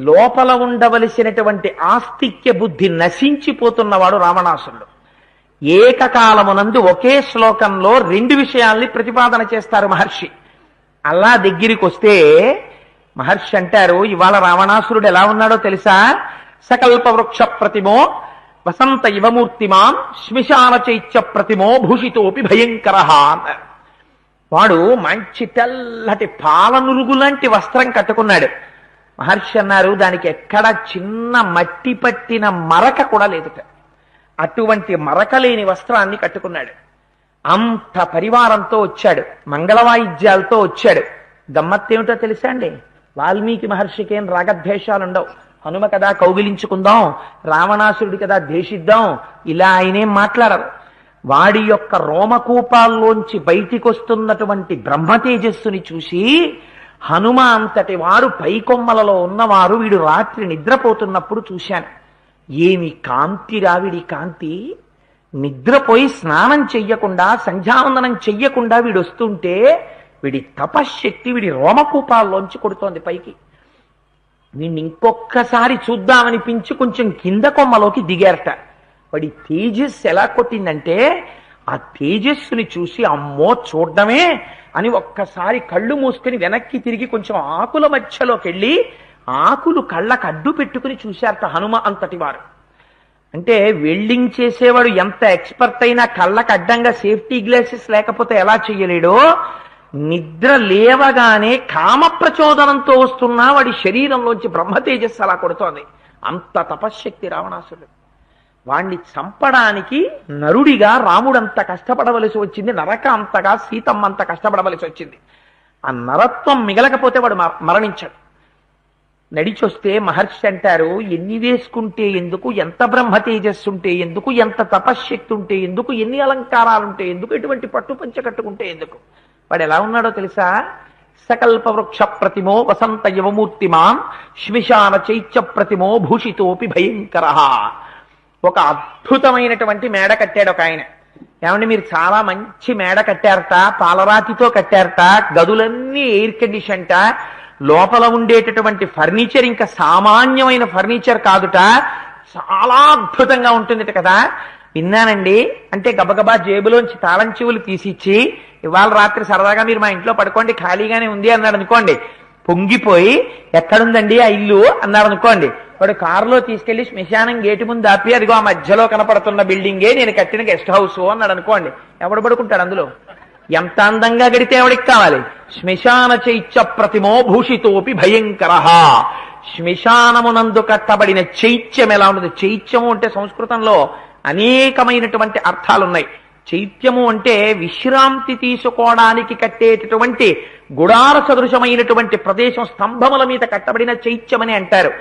లోపల ఉండవలసినటువంటి ఆస్తిక్య బుద్ధి నశించిపోతున్నవాడు రావణాసురుడు. ఏకకాలమునందు ఒకే శ్లోకంలో 2 విషయాల్ని ప్రతిపాదన చేస్తారు మహర్షి. అలా దగ్గరికి వస్తే మహర్షి అంటారు, ఇవాళ రావణాసురుడు ఎలా ఉన్నాడో తెలుసా? సకల్ప వృక్ష ప్రతిమో వసంత ఇవమూర్తిమాన్ శ్మశాన చైత్య ప్రతిమో భూషితోపి భయంకర అన్నారు. వాడు మంచి తెల్లటి పాలనురుగు లాంటి వస్త్రం కట్టుకున్నాడు. మహర్షి అన్నారు, దానికి ఎక్కడ చిన్న మట్టి పట్టిన మరక కూడా లేదుట. అటువంటి మరక లేని వస్త్రాన్ని కట్టుకున్నాడు. అంత పరివారంతో వచ్చాడు, మంగళవాయిద్యాలతో వచ్చాడు. గమ్మత్తేమిటో తెలుసా అండి? వాల్మీకి మహర్షికి ఏం రాగద్వేషాలుండవు. హనుమ కదా కౌగిలించుకుందాం, రావణాసురుడి కదా ద్వేషిద్దాం, ఇలా ఆయనేం మాట్లాడరు. వాడి యొక్క రోమకూపాల్లోంచి బయటికి వస్తున్నటువంటి బ్రహ్మతేజస్సుని చూసి హనుమ అంతటి వారు పైకొమ్మలలో ఉన్నవారు వీడు రాత్రి నిద్రపోతున్నప్పుడు చూశాను. ఏమి కాంతి రావిడి కాంతి! నిద్రపోయి స్నానం చెయ్యకుండా సంధ్యావందనం చెయ్యకుండా వీడు వస్తుంటే వీడి తపశ్శక్తి వీడి రోమకూపాల్లోంచి కొడుతోంది పైకి. వీడిని ఇంకొక్కసారి చూద్దామనిపించి కొంచెం కింద కొమ్మలోకి దిగారట. వాడి తేజస్సు ఎలా కొట్టిందంటే ఆ తేజస్సుని చూసి అమ్మో చూడడమే అని ఒక్కసారి కళ్ళు మూసుకుని వెనక్కి తిరిగి కొంచెం ఆకుల మధ్యలోకి వెళ్ళి ఆకులు కళ్ళకు అడ్డు పెట్టుకుని చూశారట హనుమ అంతటి వారు. అంటే వెల్డింగ్ చేసేవాడు ఎంత ఎక్స్పర్ట్ అయినా కళ్ళకు అడ్డంగా సేఫ్టీ గ్లాసెస్ లేకపోతే ఎలా చెయ్యలేడో, నిద్ర లేవగానే కామ ప్రచోదనంతో వస్తున్నా వాడి శరీరంలోంచి బ్రహ్మతేజస్సు అలా కొడుతోంది. అంత తపశ్శక్తి రావణాసురుడు. వాణ్ణి చంపడానికి నరుడిగా రాముడంత కష్టపడవలసి వచ్చింది, నరక అంతగా సీతమ్మ అంత కష్టపడవలసి వచ్చింది. ఆ నరత్వం మిగలకపోతే వాడు మరణించాడు. నడిచొస్తే మహర్షి అంటారు, ఎన్ని వేసుకుంటే ఎందుకు, ఎంత బ్రహ్మ తేజస్సు ఉంటే ఎందుకు, ఎంత తపశ్శక్తి ఉంటే ఎందుకు, ఎన్ని అలంకారాలుంటే ఎందుకు, ఎటువంటి పట్టు పంచ కట్టుకుంటే ఎందుకు. వాడు ఎలా ఉన్నాడో తెలుసా? సకల్ప వృక్ష ప్రతిమో వసంత యువమూర్తిమాన్ శ్మశాన చైత్య ప్రతిమో భూషితోపి భయంకర. ఒక అద్భుతమైనటువంటి మేడ కట్టాడు ఒక ఆయన. ఏమంటే మీరు చాలా మంచి మేడ కట్టారట, పాలరాతితో కట్టారట, గదులన్నీ ఎయిర్ కండిషన్ట, లోపల ఉండేటటువంటి ఫర్నిచర్ ఇంకా సామాన్యమైన ఫర్నిచర్ కాదుట, చాలా అద్భుతంగా ఉంటుంది కదా. విన్నానండి అంటే గబగబా జేబులోంచి తాళం చెవులు తీసిచ్చి ఇవాళ రాత్రి సరదాగా మీరు మా ఇంట్లో పడుకోండి ఖాళీగానే ఉంది అన్నాడు అనుకోండి, పొంగిపోయి ఎక్కడుందండి ఆ ఇల్లు అన్నాడు అనుకోండి, వాడు కారులో తీసుకెళ్లి శ్మశానం గేటు ముందు ఆపి అదిగో ఆ మధ్యలో కనపడుతున్న బిల్డింగే నేను కట్టిన గెస్ట్ హౌస్ అన్నాడు అనుకోండి, ఎవడు పడుకుంటాడు అందులో? ఎంత అందంగా గడితే ఎవడికి కావాలి? శ్మశాన చైత్య ప్రతిమో భూషితోపి భయంకర. శ్మశానమునందు కట్టబడిన చైత్యం ఎలా ఉండదు? చైత్యము అంటే సంస్కృతంలో అనేకమైనటువంటి అర్థాలున్నాయి. చైత్యము అంటే విశ్రాంతి తీసుకోవడానికి కట్టేటటువంటి గుడార సదృశమైనటువంటి ప్రదేశం, స్తంభముల మీద కట్టబడిన చైత్యమని అంటారు.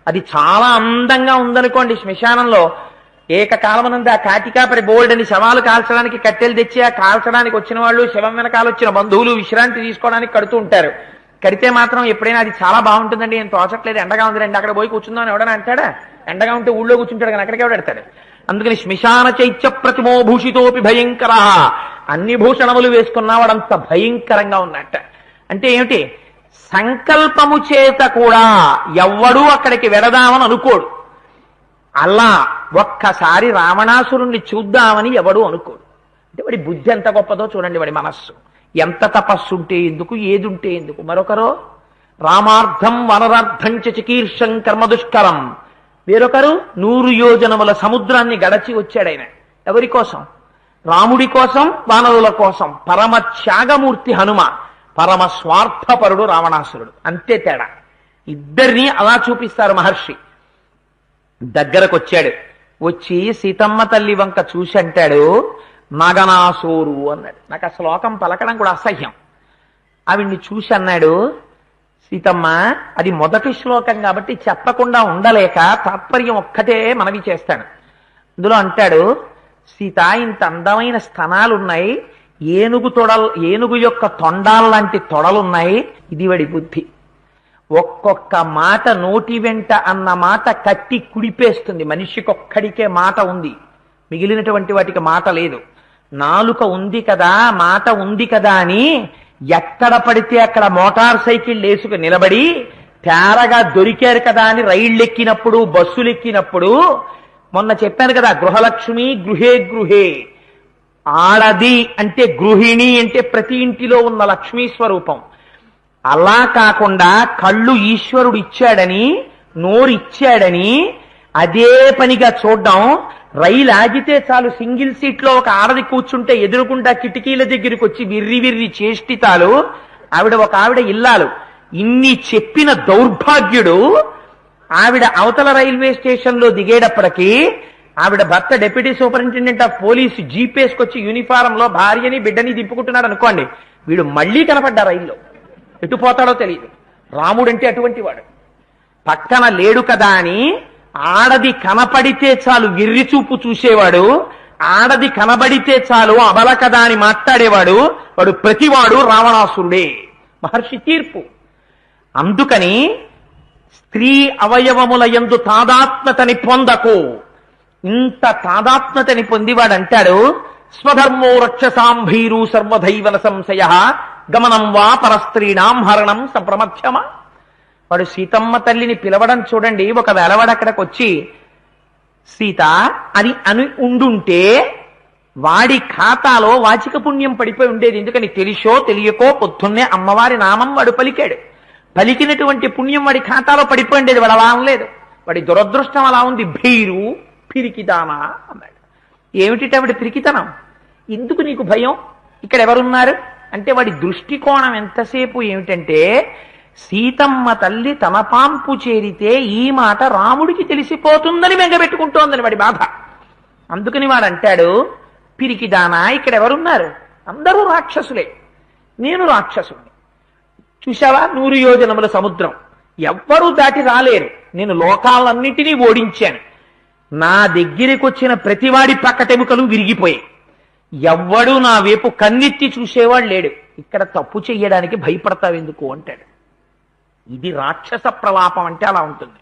అది చాలా అందంగా ఉందనుకోండి. శ్మశానంలో ఏకకాలమనందు ఆ కాటికాపరి బోల్డ్ అని శవాలు కాల్చడానికి కట్టెలు తెచ్చి ఆ కాల్చడానికి వచ్చిన వాళ్ళు, శవం వెనకాల వచ్చిన బంధువులు విశ్రాంతి తీసుకోవడానికి కడుతూ ఉంటారు. కడితే మాత్రం ఎప్పుడైనా అది చాలా బాగుంటుందండి, నేను తోచట్లేదు, ఎండగా ఉందిరండి అక్కడ పోయి కూర్చుందామని ఎవడని అంటాడా? ఎండగా ఉంటే ఊళ్ళో కూర్చుంటాడు కానీ అక్కడికి ఎవడెడతాడు? అందుకని శ్మశాన చైత్య ప్రతిమో భూషితోపి భయంకర. అన్ని భూషణములు వేసుకున్నా వాడంత భయంకరంగా ఉన్నట్ట. అంటే ఏమిటి? సంకల్పము చేత కూడా ఎవ్వడూ అక్కడికి వెడదామని అనుకోడు. అలా ఒక్కసారి రావణాసురుణ్ణి చూద్దామని ఎవడూ అనుకోడు. అంటే వాడి బుద్ధి ఎంత గొప్పదో చూడండి, వాడి మనస్సు ఎంత తపస్సు ఉంటే ఎందుకు, ఏదుంటే ఎందుకు. మరొకరు రామార్థం వనరార్థం చికీర్షం కర్మదుష్కరం, వేరొకరు 100 యోజనముల సముద్రాన్ని గడచి వచ్చాడైన. ఎవరి కోసం? రాముడి కోసం, వానరుల కోసం. పరమ త్యాగమూర్తి హనుమ, పరమ స్వార్థపరుడు రావణాసురుడు. అంతే తేడా. ఇద్దరిని అలా చూపిస్తారు మహర్షి. దగ్గరకు వచ్చాడు, వచ్చి సీతమ్మ తల్లి వంక చూసి అంటాడు, నగనాసోరు అన్నాడు. నాకు ఆ శ్లోకం పలకడం కూడా అసహ్యం. ఆవిడ్ని చూసి అన్నాడు, సీతమ్మ అది మొదటి శ్లోకం కాబట్టి చెప్పకుండా ఉండలేక తాత్పర్యం ఒక్కటే మనవి చేస్తాను. అందులో అంటాడు, సీత ఇంత అందమైన స్తనాలున్నాయి, ఏనుగు యొక్క తొండాల్లాంటి తొడలున్నాయి. ఇది వాడి బుద్ధి. ఒక్కొక్క మాట నోటి వెంట అన్న మాట కట్టి కుడిపేస్తుంది. మనిషికొక్కడికే మాట ఉంది, మిగిలినటువంటి వాటికి మాట లేదు. నాలుక ఉంది కదా, మాట ఉంది కదా అని ఎక్కడ పడితే అక్కడ మోటార్ సైకిల్ వేసుకు నిలబడి తేరగా దొరికారు కదా అని రైళ్ళు ఎక్కినప్పుడు, బస్సులు ఎక్కినప్పుడు, మొన్న చెప్పాను కదా గృహలక్ష్మి గృహే గృహే, ఆడది అంటే గృహిణి అంటే ప్రతి ఇంటిలో ఉన్న లక్ష్మీ స్వరూపం. అలా కాకుండా కళ్ళు ఈశ్వరుడు ఇచ్చాడని, నోరు ఇచ్చాడని అదే పనిగా చూడడం. రైలు ఆగితే చాలు, సింగిల్ సీట్ లో ఒక ఆడది కూర్చుంటే ఎదురుకుండా కిటికీల దగ్గరికి వచ్చి విర్రి విర్రి చేష్టితాలు. ఒక ఆవిడ ఇల్లాలు. ఇన్ని చెప్పిన దౌర్భాగ్యుడు ఆవిడ అవతల రైల్వే స్టేషన్ లో దిగేటప్పటికీ ఆవిడ భర్త డెప్యూటీ సూపరింటెండెంట్ ఆఫ్ పోలీసు జీపేసుకొచ్చి యూనిఫారం లో భార్యని బిడ్డని దింపుకుంటున్నాడు అనుకోండి, వీడు మళ్లీ కనపడ్డా రైల్లో. ఎటు పోతాడో తెలియదు. రాముడంటే అటువంటి వాడు. పక్కన లేడు కదా అని ఆడది కనపడితే చాలు విర్రిచూపు చూసేవాడు, ఆడది కనబడితే చాలు అబల కదా అని మాట్లాడేవాడు. వాడు ప్రతివాడు రావణాసురుడే. మహర్షి తీర్పు. అందుకని స్త్రీ అవయవముల యందు తాదాత్మ్యతని పొందకు. ఇంత తాదాత్మ్యతని పొందివాడంటాడు, స్వధర్మో రక్షసాంభీరు సర్వధైవన సంశయ గమనం వా పరస్త్రీణాం హరణం సంప్రమధ్యమా. వాడు సీతమ్మ తల్లిని పిలవడం చూడండి. ఒకవేళ వాడు అక్కడికి వచ్చి సీత అని అని ఉండుంటే వాడి ఖాతాలో వాచిక పుణ్యం పడిపోయి ఉండేది. ఎందుకని తెలిసో తెలియకో పొద్దున్నే అమ్మవారి నామం వాడు పలికాడు. పలికినటువంటి పుణ్యం వాడి ఖాతాలో పడిపోయి ఉండేది. వాడు అలా అనలేదు. వాడి దురదృష్టం అలా ఉంది. భీరు పిరికిదానా అన్నాడు. ఏమిటి పిరికితనం? ఎందుకు నీకు భయం? ఇక్కడ ఎవరున్నారు అంటే వాడి దృష్టికోణం ఎంతసేపు ఏమిటంటే, సీతమ్మ తల్లి తన పాంపు చేరితే ఈ మాట రాముడికి తెలిసిపోతుందని మెంగబెట్టుకుంటోందని వాడి బాధ. అందుకని వాడు అంటాడు, పిరికిదానా ఇక్కడ ఎవరున్నారు? అందరూ రాక్షసులే, నేను రాక్షసుని. చూశావా 100 యోజనముల సముద్రం, ఎవ్వరూ దాటి రాలేరు. నేను లోకాలన్నిటినీ ఓడించాను. నా దగ్గరికి వచ్చిన ప్రతివాడి పక్కటెముకలు విరిగిపోయాయి. ఎవ్వడూ నా వైపు కన్నెత్తి చూసేవాడు లేడు. ఇక్కడ తప్పు చెయ్యడానికి భయపడతావెందుకు అంటాడు. ఇది రాక్షస ప్రలాపం అంటే అలా ఉంటుంది.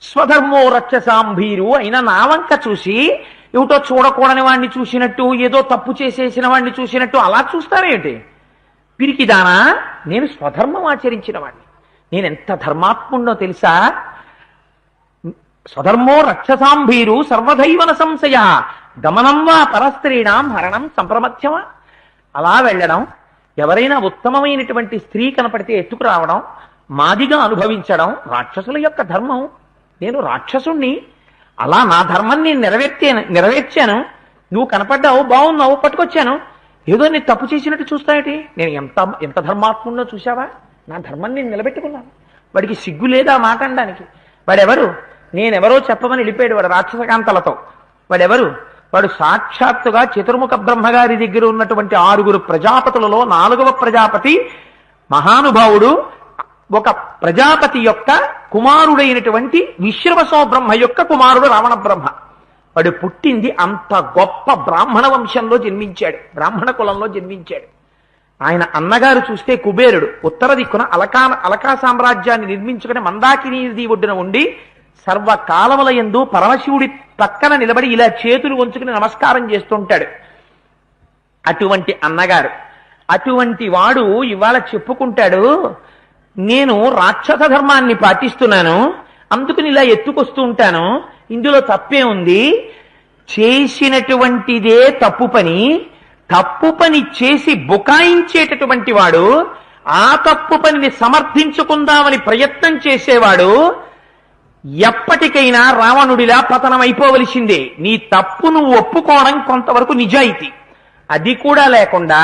స్వధర్మో రక్షసాంభీరు అయినా నా వంక చూసి ఏమిటో చూడకూడని వాడిని చూసినట్టు, ఏదో తప్పు చేసేసిన వాడిని చూసినట్టు అలా చూస్తారేమిటి? పిరికిదానా, నేను స్వధర్మం ఆచరించిన వాడిని. నేనెంత ధర్మాత్ముండో తెలుసా? స్వధర్మో రక్షసాంభీరు సర్వధైవన సంశయ. గమనం వా పరస్త్రీణాం హరణం సంప్రమథ్యమా. అలా వెళ్ళడం, ఎవరైనా ఉత్తమమైనటువంటి స్త్రీ కనపడితే ఎత్తుకురావడం, మాదిగా అనుభవించడం రాక్షసుల యొక్క ధర్మం. నేను రాక్షసుణ్ణి, అలా నా ధర్మం నేను నెరవేర్చాను. నువ్వు కనపడ్డావు, బాగున్నావు, పట్టుకొచ్చాను. ఏదో నేను తప్పు చేసినట్టు చూస్తాయటి. నేను ఎంత ధర్మాత్మున్నో చూసావా? నా ధర్మం నేను నిలబెట్టుకున్నాను. వాడికి సిగ్గు లేదా మాట అనడానికి? వాడెవరు? నేనెవరో చెప్పమని వెళ్ళిపోయాడు వాడు రాక్షసకాంతలతో. వాడెవరు? వాడు సాక్షాత్తుగా చతుర్ముఖ బ్రహ్మగారి దగ్గర ఉన్నటువంటి 6 ప్రజాపతులలో 4వ ప్రజాపతి మహానుభావుడు, ఒక ప్రజాపతి యొక్క కుమారుడైనటువంటి విశ్రవసో బ్రహ్మ యొక్క కుమారుడు రావణ బ్రహ్మ. వాడు పుట్టింది అంత గొప్ప బ్రాహ్మణ వంశంలో జన్మించాడు, బ్రాహ్మణ కులంలో జన్మించాడు. ఆయన అన్నగారు చూస్తే కుబేరుడు, ఉత్తర దిక్కున అలకా సామ్రాజ్యాన్ని నిర్మించుకుని మందాకినీ నది ఒడ్డున ఉండి సర్వకాలముల యందు పరమశివుడి పక్కన నిలబడి ఇలా చేతులు వంచుకుని నమస్కారం చేస్తుంటాడు. అటువంటి అన్నగారు, అటువంటి వాడు ఇవాళ చెప్పుకుంటాడు, నేను రాక్షస ధర్మాన్ని పాటిస్తున్నాను, అందుకని ఇలా ఎత్తుకొస్తూ ఉంటాను, ఇందులో తప్పే ఉంది. చేసినటువంటిదే తప్పు పని చేసి బుకాయించేటటువంటి వాడు, ఆ తప్పు పనిని సమర్థించుకుందామని ప్రయత్నం చేసేవాడు ఎప్పటికైనా రావణుడిలా పతనమైపోవలసిందే. నీ తప్పు నువ్వు ఒప్పుకోవడం కొంతవరకు నిజాయితీ. అది కూడా లేకుండా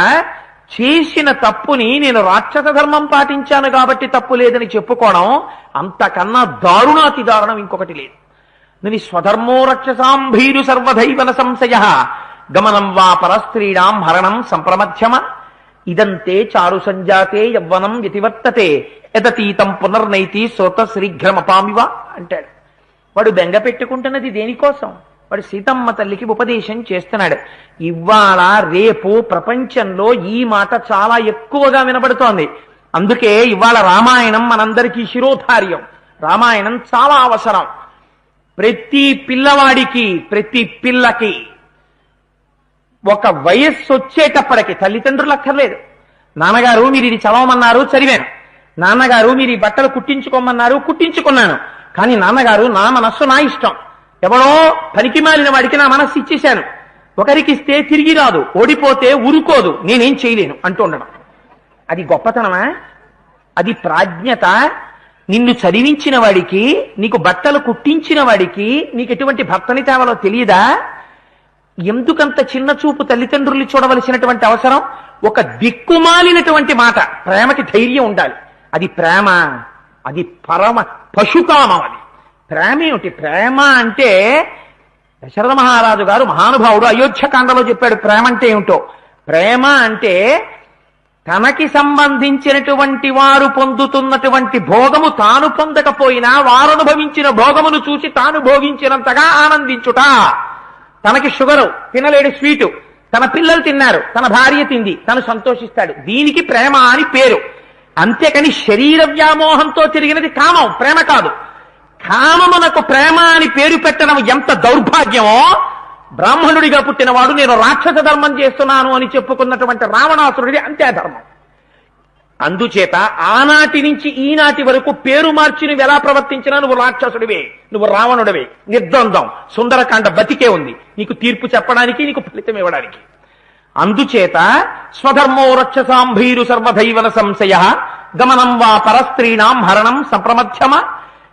చేసిన తప్పుని నేను రాక్షస ధర్మం పాటించాను కాబట్టి తప్పు లేదని చెప్పుకోవడం అంతకన్నా దారుణాతి దారుణం ఇంకొకటి లేదు. నీ స్వధర్మో రక్షసాం భీరు సర్వధైవన సంశయ గమనం వా పరస్త్రీణాం హరణం సంప్రమథ్యమ. ఇదంతే చారు సంజాతే యవ్వనం వ్యతివర్తతే యదతీతం పునర్నైతి శ్రోత శ్రీఘ్రమపామివ అంటాడు. వాడు బెంగ పెట్టుకుంటున్నది దేనికోసం? వాడు సీతమ్మ తల్లికి ఉపదేశం చేస్తున్నాడు. ఇవాళ రేపు ప్రపంచంలో ఈ మాట చాలా ఎక్కువగా వినబడుతోంది. అందుకే ఇవాళ రామాయణం మనందరికీ శిరోధార్యం. రామాయణం చాలా అవసరం. ప్రతి పిల్లవాడికి, ప్రతి పిల్లకి ఒక వయస్సు వచ్చేటప్పటికి తల్లిదండ్రులు అక్కర్లేదు. నాన్నగారు మీరు ఇది చదవమన్నారు, చదివాను. నాన్నగారు మీరు ఈ బట్టలు కుట్టించుకోమన్నారు, కుట్టించుకున్నాను. కానీ నాన్నగారు నా మనస్సు నా ఇష్టం. ఎవడో పనికి మాలిన వాడికి నా మనస్సు ఇచ్చేశాను. ఒకరికి ఇస్తే తిరిగి రాదు, ఓడిపోతే ఊరుకోదు, నేనేం చేయలేను అంటూ ఉండడం. అది గొప్పతనమా? అది ప్రాజ్ఞత? నిన్ను చదివించిన వాడికి, నీకు బట్టలు కుట్టించిన వాడికి నీకు ఎటువంటి భర్తని తేవాలో తెలియదా? ఎందుకంత చిన్న చూపు తల్లిదండ్రులు చూడవలసినటువంటి అవసరం? ఒక దిక్కుమాలినటువంటి మాట. ప్రేమకి ధైర్యం ఉండాలి. అది ప్రేమ, అది పరమ పశుకామం. అది ప్రేమ ఏమిటి? ప్రేమ అంటే దశరథ మహారాజు గారు మహానుభావుడు అయోధ్యకాండలో చెప్పాడు ప్రేమ అంటే ఏమిటో. ప్రేమ అంటే తనకి సంబంధించినటువంటి వారు పొందుతున్నటువంటి భోగము తాను పొందకపోయినా వారు అనుభవించిన భోగమును చూసి తాను భోగించినంతగా ఆనందించుట. తనకి షుగరు, తినలేడు స్వీటు, తన పిల్లలు తిన్నారు, తన భార్య తింది, తను సంతోషిస్తాడు. దీనికి ప్రేమ అని పేరు. అంతేకాని శరీర వ్యామోహంతో తిరిగినది కామం, ప్రేమ కాదు. కామమునకు ప్రేమ అని పేరు పెట్టడం ఎంత దౌర్భాగ్యమో. బ్రాహ్మణుడిగా పుట్టినవాడు నేను రాక్షస ధర్మం చేస్తున్నాను అని చెప్పుకున్నటువంటి రావణాసురుడి అంతే ధర్మం. అందుచేత ఆనాటి నుంచి ఈనాటి వరకు పేరు మార్చి నువ్వు ఎలా ప్రవర్తించినా నువ్వు రాక్షసుడివే, నువ్వు రావణుడివే. నిర్ద్వందం. సుందరకాండ బతికే ఉంది నీకు తీర్పు చెప్పడానికి, నీకు ఫలితం ఇవ్వడానికి. అందుచేత స్వధర్మో రక్షసాం భీరు సర్వధైవన సంశయ గమనం వా పరస్త్రీణాం హరణం సంప్రమథ్యమ.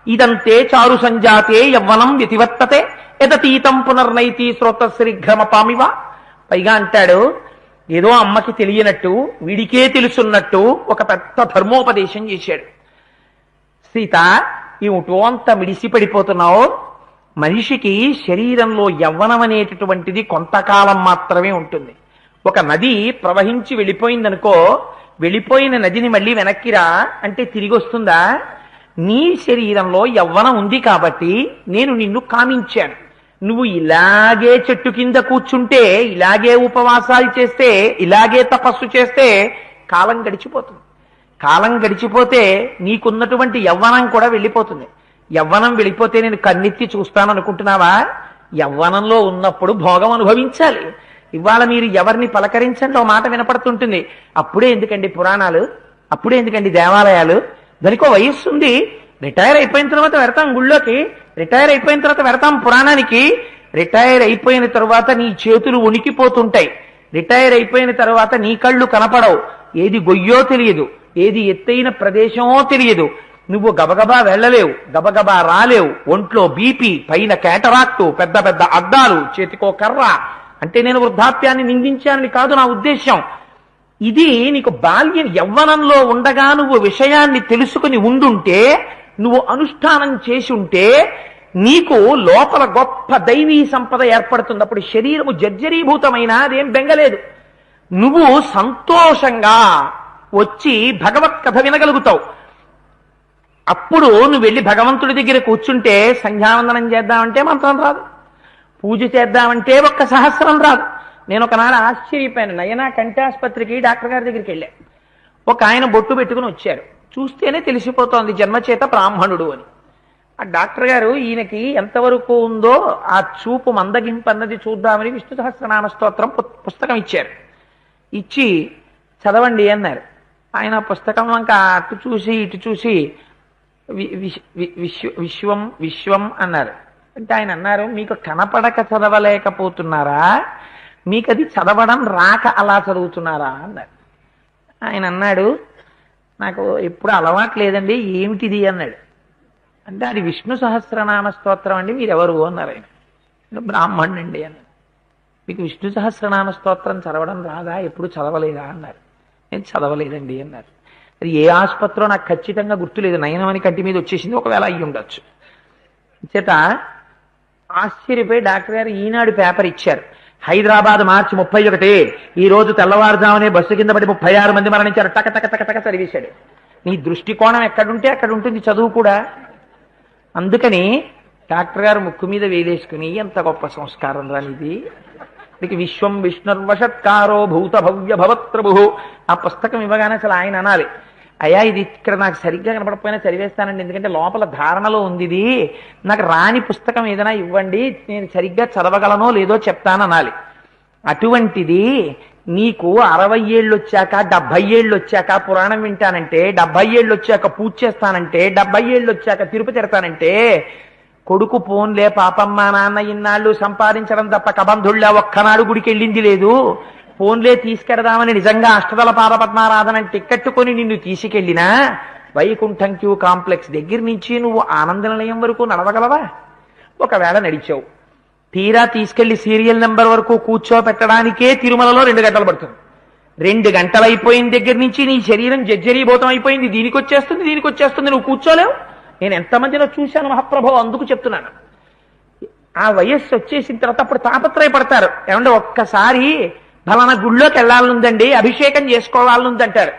ఇదంతే చారు సంజాతే యవ్వనం వ్యతివర్తతే యదతీతం పునర్నైతి శ్రోత శ్రీఘ్రమపామివ. పైగా అంటాడు, ఏదో అమ్మకి తెలియనట్టు వీడికే తెలుసున్నట్టు ఒక పెద్ద ధర్మోపదేశం చేశాడు. సీత, ఏమిటో అంత మిడిసిపడిపోతున్నావు? మనిషికి శరీరంలో యవ్వనం అనేటటువంటిది కొంతకాలం మాత్రమే ఉంటుంది. ఒక నది ప్రవహించి వెళ్ళిపోయిందనుకో, వెళ్ళిపోయిన నదిని మళ్ళీ వెనక్కిరా అంటే తిరిగి వస్తుందా? నీ శరీరంలో యవ్వనం ఉంది కాబట్టి నేను నిన్ను కామించాను. నువ్వు ఇలాగే చెట్టు కింద కూర్చుంటే, ఇలాగే ఉపవాసాలు చేస్తే, ఇలాగే తపస్సు చేస్తే కాలం గడిచిపోతుంది. కాలం గడిచిపోతే నీకున్నటువంటి యవ్వనం కూడా వెళ్ళిపోతుంది. యవ్వనం వెళ్ళిపోతే నేను కన్నెత్తి చూస్తాను అనుకుంటున్నావా? యవ్వనంలో ఉన్నప్పుడు భోగం అనుభవించాలి. ఇవాళ మీరు ఎవరిని పలకరించండి ఓ మాట వినపడుతుంటుంది. అప్పుడే ఎందుకండి పురాణాలు, అప్పుడే ఎందుకండి దేవాలయాలు? దానికో వయస్సు ఉంది. రిటైర్ అయిపోయిన తర్వాత వెడతాం గుళ్ళోకి, రిటైర్ అయిపోయిన తర్వాత వెడతాం పురాణానికి, రిటైర్ అయిపోయిన తరువాత నీ చేతులు ఉనికిపోతుంటాయి. రిటైర్ అయిపోయిన తర్వాత నీ కళ్ళు కనపడవు. ఏది గొయ్యో తెలియదు, ఏది ఎత్తైన ప్రదేశమో తెలియదు. నువ్వు గబగబా వెళ్ళలేవు, గబగబా రాలేవు. ఒంట్లో బీపీ, పైన కేటరాక్టు, పెద్ద పెద్ద అద్దాలు, చేతికో కర్ర. అంటే నేను వృద్ధాప్యాన్ని నిందించానని కాదు నా ఉద్దేశం. ఇది నీకు బాల్యం యవ్వనంలో ఉండగా నువ్వు విషయాన్ని తెలుసుకుని ఉండుంటే, నువ్వు అనుష్ఠానం చేసి ఉంటే నీకు లోపల గొప్ప దైవీ సంపద ఏర్పడుతుంది. అప్పుడు శరీరము జర్జరీభూతమైన అదేం బెంగలేదు. నువ్వు సంతోషంగా వచ్చి భగవత్ కథ వినగలుగుతావు. అప్పుడు నువ్వు వెళ్ళి భగవంతుడి దగ్గర కూర్చుంటే సంధ్యావందనం చేద్దామంటే మంత్రం రాదు, పూజ చేద్దామంటే ఒక్క సహస్రం రాదు. నేను ఒకనాడు ఆశ్చర్యపోయాను. నయనా కంఠాసుపత్రికి డాక్టర్ గారి దగ్గరికి వెళ్ళా. ఒక ఆయన బొట్టు పెట్టుకుని వచ్చారు. చూస్తేనే తెలిసిపోతోంది జన్మచేత బ్రాహ్మణుడు అని. ఆ డాక్టర్ గారు ఈయనకి ఎంతవరకు ఉందో ఆ చూపు మందగింపన్నది చూద్దామని విష్ణు సహస్రనామ స్తోత్రం పుస్తకం ఇచ్చారు. ఇచ్చి చదవండి అన్నారు. ఆయన పుస్తకం వంక అటు చూసి ఇటు చూసి విశ్వం విశ్వం అన్నారు. అంటే ఆయన అన్నారు, మీకు కనపడక చదవలేకపోతున్నారా, మీకు అది చదవడం రాక అలా చదువుతున్నారా అన్నారు. ఆయన అన్నాడు, నాకు ఎప్పుడు అలవాటు లేదండి, ఏమిటిది అన్నాడు. అంటే అది విష్ణు సహస్రనామ స్తోత్రం అండి, మీరెవరు అన్నారు. ఆయన బ్రాహ్మణుడండి అన్నాడు. మీకు విష్ణు సహస్రనామ స్తోత్రం చదవడం రాదా, ఎప్పుడు చదవలేదా అన్నారు. నేను చదవలేదండి అన్నారు. అది ఏ ఆసుపత్రిలో నాకు ఖచ్చితంగా గుర్తులేదు, నయనమని కంటి మీద వచ్చేసింది, ఒకవేళ అయ్యి ఉండొచ్చు. చేత ఆశ్చర్యపోయి డాక్టర్ గారు ఈనాడు పేపర్ ఇచ్చారు. హైదరాబాద్ మార్చి 31, ఈ రోజు తెల్లవారుజామునే బస్సు కింద పడి 36 మంది మరణించారు. టక టక టక టక చదివేశాడు. నీ దృష్టికోణం ఎక్కడుంటే అక్కడ ఉంటుంది చదువు కూడా. అందుకని డాక్టర్ గారు ముక్కు మీద వేలేసుకుని, ఎంత గొప్ప సంస్కారం రానిది, నీకు విశ్వం విష్ణుర్వషత్కారో భూత భవ్య భవత్ప్రభు. ఆ పుస్తకం ఇవ్వగానే అసలు ఆయన అనాలి, అయ్యా ఇది ఇక్కడ నాకు సరిగ్గా కనపడకపోయినా చదివేస్తానండి, ఎందుకంటే లోపల ధారణలో ఉంది ఇది, నాకు రాని పుస్తకం ఏదైనా ఇవ్వండి, నేను సరిగ్గా చదవగలనో లేదో చెప్తాననాలి. అటువంటిది నీకు 60 ఏళ్ళు వచ్చాక 70 ఏళ్ళు వచ్చాక పురాణం వింటానంటే, 70 ఏళ్ళు వచ్చాక పూజ చేస్తానంటే, 70 ఏళ్ళు వచ్చాక తిరుపతి తిడతానంటే, కొడుకు పోన్లే పాపమ్మ నాన్న ఇన్నాళ్ళు సంపాదించడం తప్ప కబంధుళ్ళ ఒక్కనాడు గుడికి వెళ్ళింది లేదు, ఫోన్లే తీసుకెడదామని నిజంగా అష్టదళ పాదపద్మారాధన టిక్కెట్ కొని నిన్ను తీసుకెళ్లినా వైకుంఠం క్యూ కాంప్లెక్స్ దగ్గర నుంచి నువ్వు ఆనంద నిలయం వరకు నడవగలవా? ఒకవేళ నడిచావు, తీరా తీసుకెళ్లి సీరియల్ నెంబర్ వరకు కూర్చోపెట్టడానికే తిరుమలలో 2 గంటలు పడుతుంది. 2 గంటలు అయిపోయిన దగ్గర నుంచి నీ శరీరం జర్జరీభూతం అయిపోయింది. దీనికి వచ్చేస్తుంది, నువ్వు కూర్చోలేవు. నేను ఎంతమందిలో చూశాను మహాప్రభు, అందుకు చెప్తున్నాను. ఆ వయస్సు వచ్చేసిన తర్వాత అప్పుడు తాపత్రయపడతారు. ఏమంటే ఒక్కసారి ఫలానా గుళ్ళోకి వెళ్ళాలనుందండి, అభిషేకం చేసుకోవాలనుందంటారు.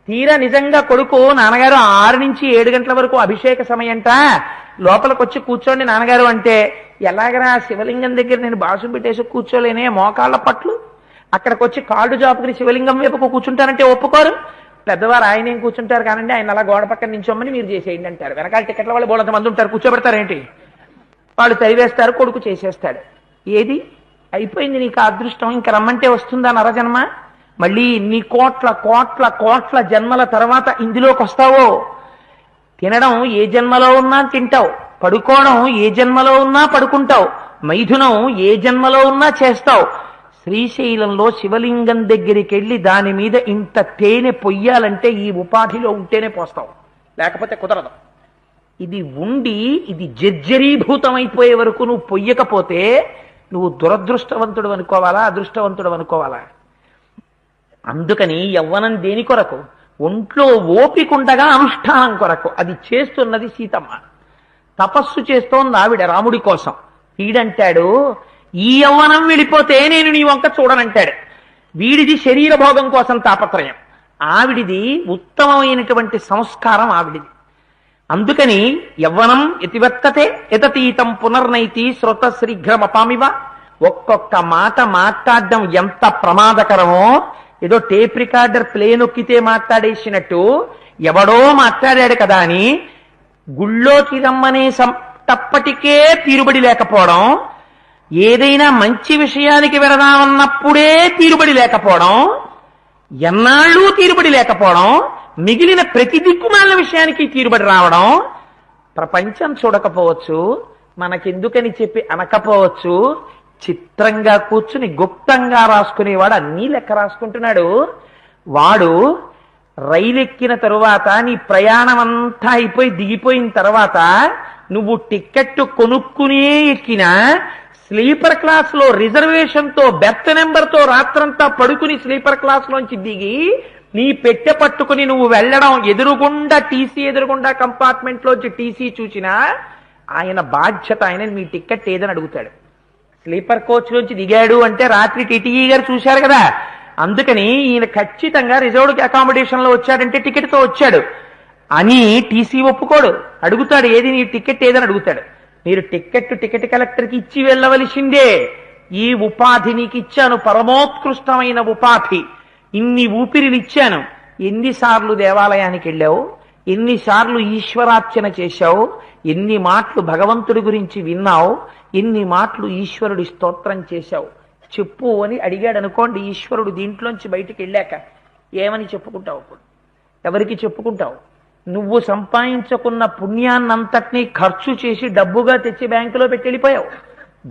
తీరా నిజంగా కొడుకు, నాన్నగారు 6 నుంచి 7 గంటల వరకు అభిషేక సమయంట, లోపలికి వచ్చి కూర్చోండి నాన్నగారు అంటే, ఎలాగరా శివలింగం దగ్గర నేను బాసు పెట్టేసి కూర్చోలేనే, మోకాళ్ళ పట్లు, అక్కడికి వచ్చి కాళ్ళు జాపుకుని శివలింగం వైపుకు కూర్చుంటారంటే ఒప్పుకోరు. పెద్దవారు ఆయన ఏం కూర్చుంటారు కానండి, ఆయన అలా గోడ పక్కన నించోమని మీరు చేసేయండి అంటారు. వెనకాల టికెట్ల వాళ్ళు బోలంత మంది ఉంటారు, కూర్చోబెడతారేంటి? వాళ్ళు చదివేస్తారు, కొడుకు చేసేస్తాడు. ఏది అయిపోయింది నీకు అదృష్టం, ఇంక రమ్మంటే వస్తుందా నరజన్మ? మళ్ళీ ఇన్ని కోట్ల కోట్ల కోట్ల జన్మల తర్వాత ఇందులోకి వస్తావో? తినడం ఏ జన్మలో ఉన్నా తింటావు, పడుకోవడం ఏ జన్మలో ఉన్నా పడుకుంటావు, మైథునం ఏ జన్మలో ఉన్నా చేస్తావు. శ్రీశైలంలో శివలింగం దగ్గరికి వెళ్ళి దాని మీద ఇంత తేనె పొయ్యాలంటే ఈ ఉపాధిలో ఉంటేనే పోస్తావు, లేకపోతే కుదరదు. ఇది ఉండి ఇది జర్జరీభూతం అయిపోయే వరకు నువ్వు పొయ్యకపోతే నువ్వు దురదృష్టవంతుడు అనుకోవాలా, అదృష్టవంతుడు అనుకోవాలా? అందుకని యవ్వనం దేని కొరకు? ఒంట్లో ఓపికండగా అనుష్ఠానం కొరకు. అది చేస్తున్నది సీతమ్మ, తపస్సు చేస్తోంది ఆవిడ రాముడి కోసం. వీడంటాడు, ఈ యవ్వనం వెళ్ళిపోతే నేను నీ వంక చూడనంటాడు. వీడిది శరీర భోగం కోసం తాపత్రయం, ఆవిడిది ఉత్తమమైనటువంటి సంస్కారం ఆవిడిది. అందుకని యవ్వనం ఎతివర్తతే ఎతతీతం పునర్నైతి శ్రోత శీఘ్రమపామివ. ఒక్కొక్క మాట మాట్లాడడం ఎంత ప్రమాదకరమో, ఏదో టేప్ రికార్డర్ ప్లే నొక్కితే మాట్లాడేసినట్టు ఎవడో మాట్లాడాడు కదా అని గుళ్ళోకి రమ్మనే తప్పటికే తీరుబడి లేకపోవడం, ఏదైనా మంచి విషయానికి వెళదామన్నప్పుడే తీరుబడి లేకపోవడం, ఎన్నాళ్ళు తీరుబడి లేకపోవడం, మిగిలిన ప్రతి దిక్కుమాలిన విషయానికి తీరుబడి రావడం. ప్రపంచం చూడకపోవచ్చు, మనకెందుకని చెప్పి అనకపోవచ్చు. చిత్రంగా కూర్చుని గుప్తంగా రాసుకునేవాడు అన్నీ లెక్క రాసుకుంటున్నాడు. వాడు రైలు ఎక్కిన తరువాత నీ ప్రయాణం అంతా అయిపోయి దిగిపోయిన తర్వాత నువ్వు టికెట్ కొనుక్కునే ఎక్కినా స్లీపర్ క్లాస్ లో రిజర్వేషన్ తో బెర్త్ నెంబర్ తో రాత్రంతా పడుకుని స్లీపర్ క్లాస్ లోంచి దిగి నీ పెట్టె పట్టుకుని నువ్వు వెళ్ళడం, ఎదురుగుండా టీసీ ఎదురుగుండా కంపార్ట్మెంట్ లోంచి టీసీ చూసినా ఆయన బాధ్యత. ఆయన మీ టికెట్ ఏదని అడుగుతాడు. స్లీపర్ కోచ్ లోంచి దిగాడు అంటే రాత్రి టీటీఈ గారు చూశారు కదా, అందుకని ఈయన ఖచ్చితంగా రిజర్వ్డ్ అకామిడేషన్ లో వచ్చాడంటే టికెట్ తో వచ్చాడు అని టీసీ ఒప్పుకోడు. అడుగుతాడు, ఏది నీ టికెట్ ఏదని అడుగుతాడు. మీరు టికెట్ కలెక్టర్కి ఇచ్చి వెళ్ళవలసిందే. ఈ ఉపాధి నీకు ఇచ్చాను, పరమోత్కృష్టమైన ఉపాధి, ఇన్ని ఊపిరిలు ఇచ్చాను. ఎన్నిసార్లు దేవాలయానికి వెళ్ళావు, ఎన్నిసార్లు ఈశ్వరార్చన చేశావు, ఎన్ని మాటలు భగవంతుడి గురించి విన్నావు, ఎన్ని మాటలు ఈశ్వరుడి స్తోత్రం చేశావు చెప్పు అని అడిగాడు అనుకోండి. ఈశ్వరుడు దీంట్లోంచి బయటికి వెళ్ళాక ఏమని చెప్పుకుంటావు? అప్పుడు ఎవరికి చెప్పుకుంటావు? నువ్వు సంపాదించుకున్న పుణ్యాన్నంతటినీ ఖర్చు చేసి డబ్బుగా తెచ్చి బ్యాంకులో పెట్టి వెళ్ళిపోయావు.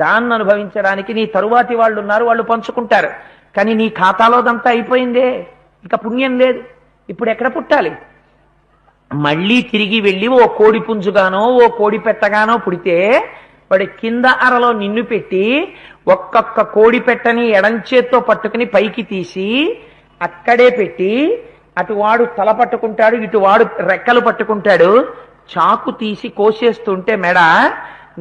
దాన్ని అనుభవించడానికి నీ తరువాతి వాళ్ళు ఉన్నారు, వాళ్ళు పంచుకుంటారు. కానీ నీ ఖాతాలోదంతా అయిపోయిందే, ఇక పుణ్యం లేదు. ఇప్పుడు ఎక్కడ పుట్టాలి? మళ్ళీ తిరిగి వెళ్ళి ఓ కోడి పుంజుగానో ఓ కోడి పెట్టగానో పుడితే వాడి కింద అరలో నిన్ను పెట్టి ఒక్కొక్క కోడి పెట్టని ఎడంచేత్తో పట్టుకుని పైకి తీసి అక్కడే పెట్టి అటువాడు తల పట్టుకుంటాడు, ఇటువాడు రెక్కలు పట్టుకుంటాడు. చాకు తీసి కోసేస్తుంటే మెడ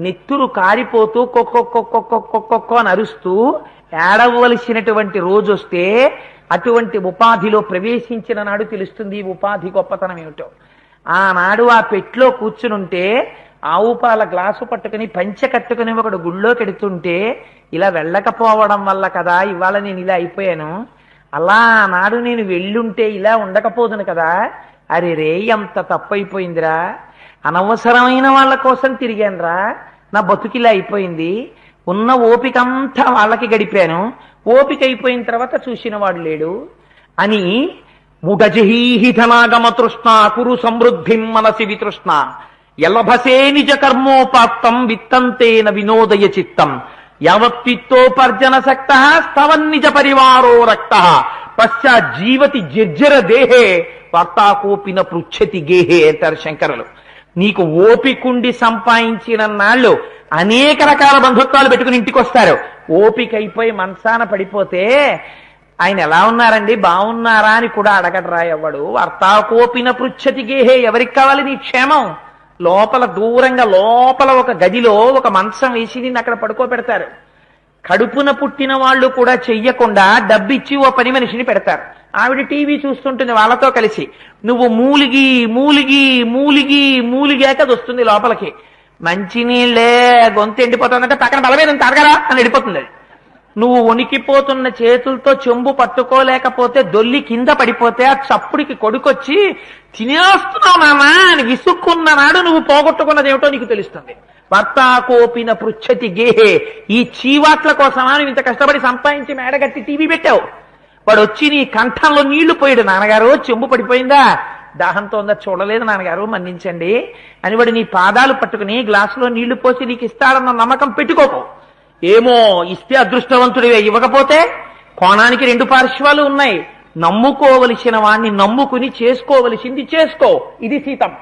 నెత్తురు కారిపోతూ కొక్కొక్కొక్కొక్కొక్కొక్కొక్కో అని అరుస్తూ ఏడవలసినటువంటి రోజు వస్తే అటువంటి ఉపాధిలో ప్రవేశించిన నాడు తెలుస్తుంది ఈ ఉపాధి గొప్పతనం ఏమిటో. ఆనాడు ఆ పెట్లో కూర్చునుంటే ఆవు పాల గ్లాసు పట్టుకుని పంచె కట్టుకుని ఒకడు గుళ్ళో కెడుతుంటే ఇలా వెళ్ళకపోవడం వల్ల కదా ఇవాళ నేను ఇలా అయిపోయాను. అలా నాడు నేను వెళ్ళుంటే ఇలా ఉండకపోదును కదా. అరే రే, ఎంత తప్పైపోయిందిరా, అనవసరమైన వాళ్ళ కోసం తిరిగానురా, నా బతుకిలా అయిపోయింది, ఉన్న ఓపిక అంతా వాళ్ళకి గడిపాను, ఓపిక అయిపోయిన తర్వాత చూసిన వాడు లేడు అని ముగజహీహిధనాగమ తృష్ణ కురు సమృద్ధిం మనసి వితృష్ణ యలభసే నిజ కర్మోపాత్తం విత్తంతేన వినోదయ చిత్తం యావత్విత్తోపర్జన సక్త స్తవన్నిజ పరివారో రక్త పశ్చాత్ జీవతి జర్జర దేహే వార్తాకోపిన పృచ్ఛతి గేహే అంటారు శంకరులు. నీకు ఓపికండి సంపాదించిన నాళ్ళు అనేక రకాల బంధుత్వాలు పెట్టుకుని ఇంటికి వస్తారు. ఓపిక అయిపోయి మనసాన పడిపోతే ఆయన ఎలా ఉన్నారండి, బాగున్నారా అని కూడా అడగడరా ఎవడు. వార్తాకోపిన పృచ్ఛతి గేహే, ఎవరికి కావాలి నీ క్షేమం? లోపల దూరంగా లోపల ఒక గదిలో ఒక మంచం వేసి నిన్ను అక్కడ పడుకోబెడతారు. కడుపున పుట్టిన వాళ్ళు కూడా చెయ్యకుండా డబ్బిచ్చి ఓ పని మనిషిని పెడతారు. ఆవిడ టీవీ చూస్తుంటుంది వాళ్ళతో కలిసి. నువ్వు మూలిగి మూలిగి మూలిగి మూలిగాక అది వస్తుంది లోపలికి. మంచినీళ్ళే, గొంతు ఎండిపోతుందంటే పక్కన బలమైన తాగరా అని వెళ్ళిపోతుంది అది. నువ్వు వణికిపోతున్న చేతులతో చెంబు పట్టుకోలేకపోతే దొల్లి కింద పడిపోతే ఆ చప్పుడికి కొడుకొచ్చి తినేస్తున్నావు నామా అని విసుక్కున్న నాడు నువ్వు పోగొట్టుకున్నది ఏమిటో నీకు తెలుస్తుంది. వార్తాకోపిన పృచ్ఛతి గేహే, ఈ చీవాట్ల కోసమా నువ్వు ఇంత కష్టపడి సంపాదించి మేడగట్టి టీవీ పెట్టావు. వాడు వచ్చి నీ కంఠంలో నీళ్లు పోయాడు, నాన్నగారు చెంబు పడిపోయిందా, దాహంతో ఉందా, చూడలేదు నాన్నగారు మన్నించండి అని వాడు నీ పాదాలు పట్టుకుని గ్లాసులో నీళ్లు పోసి నీకు ఇస్తాడన్న నమ్మకం పెట్టుకోకు. ఏమో ఇస్తే అదృష్టవంతుడివే, ఇవ్వకపోతే కోణానికి రెండు పార్శ్వాలు ఉన్నాయి. నమ్ముకోవలసిన వాణ్ణి నమ్ముకుని చేసుకోవలసింది చేసుకో. ఇది సీతమ్మ.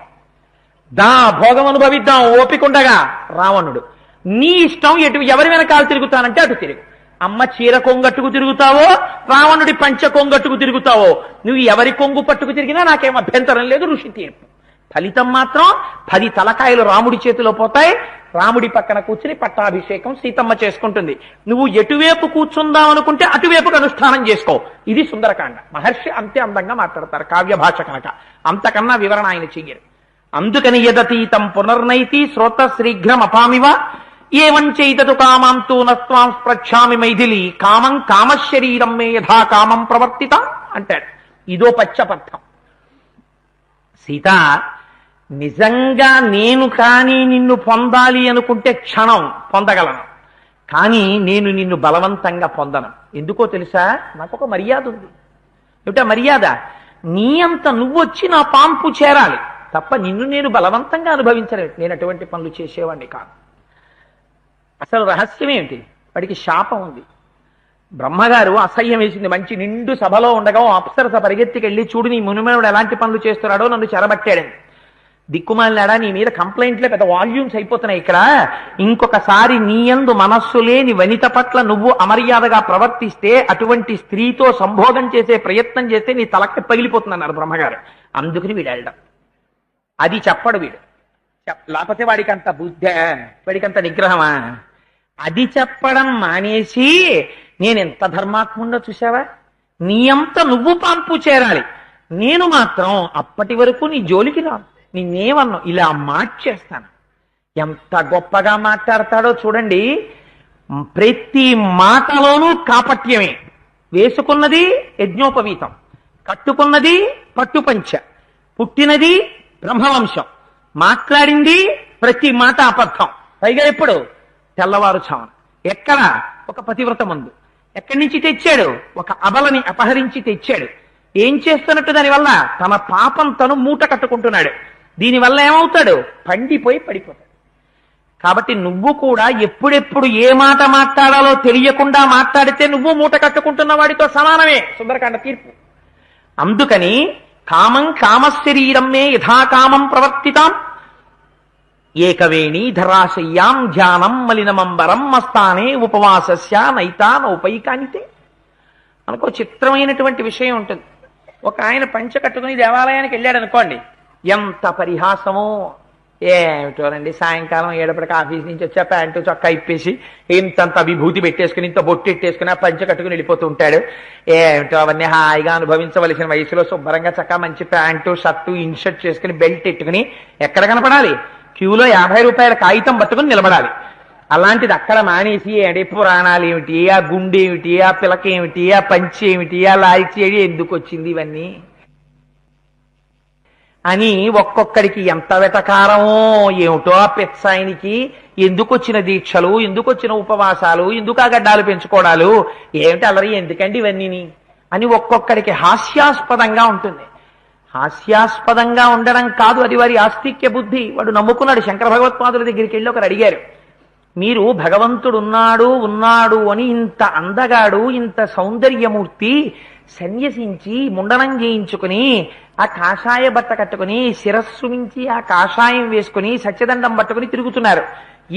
దా భోగం అనుభవిద్దాం ఓపికండగా. రావణుడు నీ ఇష్టం, ఎవరి వెనకాల తిరుగుతానంటే అటు తిరుగు. అమ్మ చీర కొంగట్టుకు తిరుగుతావో, రావణుడి పంచ కొంగట్టుకు తిరుగుతావో, నువ్వు ఎవరి కొంగు పట్టుకు తిరిగినా నాకేం అభ్యంతరం లేదు, ఋషి తీర్పు. ఫలితం మాత్రం 10 తలకాయలు రాముడి చేతిలో పోతాయి. రాముడి పక్కన కూర్చుని పట్టాభిషేకం సీతమ్మ చేసుకుంటుంది. నువ్వు ఎటువైపు కూర్చుందాం అనుకుంటే అటువైపుకు అనుష్ఠానం చేసుకో. ఇది సుందరకాండ. మహర్షి అంతే అందంగా మాట్లాడతారు కావ్య భాష కనుక, అంతకన్నా వివరణ ఆయన చెయ్యరు. అందుకని యదతీతం పునర్నైతి శ్రోత శీఘ్రం అపామివ ఏవం చైతతు కామాంతు నత్వాం స్పృచ్ఛామి మైథిలి కామం కామశరీరం మే యథా కామం ప్రవర్తిత అంటాడు. ఇదో పచ్చపర్థం. సీత, నిజంగా నేను కానీ నిన్ను పొందాలి అనుకుంటే క్షణం పొందగలను, కానీ నేను నిన్ను బలవంతంగా పొందను. ఎందుకో తెలుసా? నాకు ఒక మర్యాద ఉంది. ఏమిటా మర్యాద? నీ అంత నువ్వొచ్చి నా పాంపు చేరాలి తప్ప నిన్ను నేను బలవంతంగా అనుభవించలేదు. నేను అటువంటి పనులు చేసేవాడిని కాదు. అసలు రహస్యం ఏమిటి? వాడికి శాపం ఉంది. బ్రహ్మగారు అసహ్యం వేసింది. మంచి నిండు సభలో ఉండగా అప్సరస పరిగెత్తికెళ్ళి, చూడు నీ మునిమనుడు ఎలాంటి పనులు చేస్తున్నాడో, నన్ను చెరబట్టాడని. దిక్కుమాలినాడా, నీ మీద కంప్లైంట్లే పెద్ద వాల్యూమ్స్ అయిపోతున్నాయి ఇక్కడ. ఇంకొకసారి నీయందు మనస్సు లేని వనిత పట్ల నువ్వు అమర్యాదగా ప్రవర్తిస్తే, అటువంటి స్త్రీతో సంభోగం చేసే ప్రయత్నం చేస్తే నీ తలకి పగిలిపోతుందన్నారు బ్రహ్మగారు. అందుకని వీడు వెళ్ళడం. అది చెప్పడు వీడు. లేకపోతే వాడికంత బుద్ధే, వాడికంత నిగ్రహమా? అది చెప్పడం మానేసి, నేనెంత ధర్మాత్ముండో చూసావా, నీ అంత నువ్వు పాన్పు చేరాలి, నేను మాత్రం అప్పటి వరకు నీ జోలికి రాను, నిన్నేమన్నా ఇలా మార్చేస్తాను. ఎంత గొప్పగా మాట్లాడతాడో చూడండి. ప్రతి మాటలోనూ కాపట్యమే. వేసుకున్నది యజ్ఞోపవీతం, కట్టుకున్నది పట్టుపంచ, పుట్టినది బ్రహ్మవంశం, మాట్లాడింది ప్రతి మాట అబద్ధం. పైగా ఎప్పుడు? తెల్లవారుఛావన. ఎక్కడ? ఒక పతివ్రత ముందు. ఎక్కడి నుంచి తెచ్చాడు? ఒక అబలని అపహరించి తెచ్చాడు. ఏం చేస్తున్నట్టు? దానివల్ల తన పాపం తను మూట కట్టుకుంటున్నాడు. దీనివల్ల ఏమవుతాడు? పండిపోయి పడిపోతాడు. కాబట్టి నువ్వు కూడా ఎప్పుడెప్పుడు ఏ మాట మాట్లాడాలో తెలియకుండా మాట్లాడితే నువ్వు మూట కట్టుకుంటున్న వాడితో సమానమే సుందరకాండ తీర్పు. అందుకని కామం కామశరీరం మే యథాకామం ప్రవర్తితాం, ఏకవేణి ధరాశయ్యాం ధ్యానం మలినమంబరం మస్తానే ఉపవాసస్య నైతా నౌపైకానితే. మనకు చిత్రమైనటువంటి విషయం ఉంటుంది. ఒక ఆయన పంచ కట్టుకుని దేవాలయానికి వెళ్ళాడు అనుకోండి, ఎంత పరిహాసమో. ఏమిటోనండి, సాయంకాలం ఏడపటికి ఆఫీస్ నుంచి వచ్చా ప్యాంటు చొక్కా ఇప్పేసి ఇంతంత విభూతి పెట్టేసుకుని ఇంత బొట్టు పెట్టేసుకుని ఆ పంచ కట్టుకుని వెళ్ళిపోతూ ఉంటాడు. ఏమిటో అవన్నీ హాయిగా అనుభవించవలసిన వయసులో శుభ్రంగా చక్కా మంచి ప్యాంటు షర్టు ఇన్షర్ట్ చేసుకుని బెల్ట్ ఎట్టుకుని ఎక్కడ కనపడాలి? క్యూలో 50 రూపాయల కాగితం పట్టుకుని నిలబడాలి. అలాంటిది అక్కడ మానేసి ఏడి పురాణాలు ఏమిటి, ఆ గుండె ఏమిటి, ఆ పిలక ఏమిటి, ఆ పంచి ఏమిటి, ఆ లాల్చి ఎందుకు వచ్చింది ఇవన్నీ అని ఒక్కొక్కడికి ఎంత వెటకారమో ఏమిటో. ఆ పెత్సాయనికి ఎందుకు వచ్చిన దీక్షలు, ఎందుకు వచ్చిన ఉపవాసాలు, ఎందుకు ఆ గడ్డాలు పెంచుకోవడాలు, ఏమిటి అలరి, ఎందుకండి ఇవన్నీ అని ఒక్కొక్కడికి హాస్యాస్పదంగా ఉంటుంది. హాస్యాస్పదంగా ఉండడం కాదు, అది వారి ఆస్తిక్య బుద్ధి. వాడు నమ్ముకున్నాడు. శంకర భగవత్పాదుల దగ్గరికి వెళ్ళి ఒకరు అడిగారు, మీరు భగవంతుడు ఉన్నాడు అని ఇంత అందగాడు, ఇంత సౌందర్యమూర్తి సన్యసించి ముండనం చేయించుకుని ఆ కాషాయ బట్ట కట్టుకుని శిరస్సు మించి ఆ కాషాయం వేసుకుని సత్యదండం పట్టుకుని తిరుగుతున్నారు,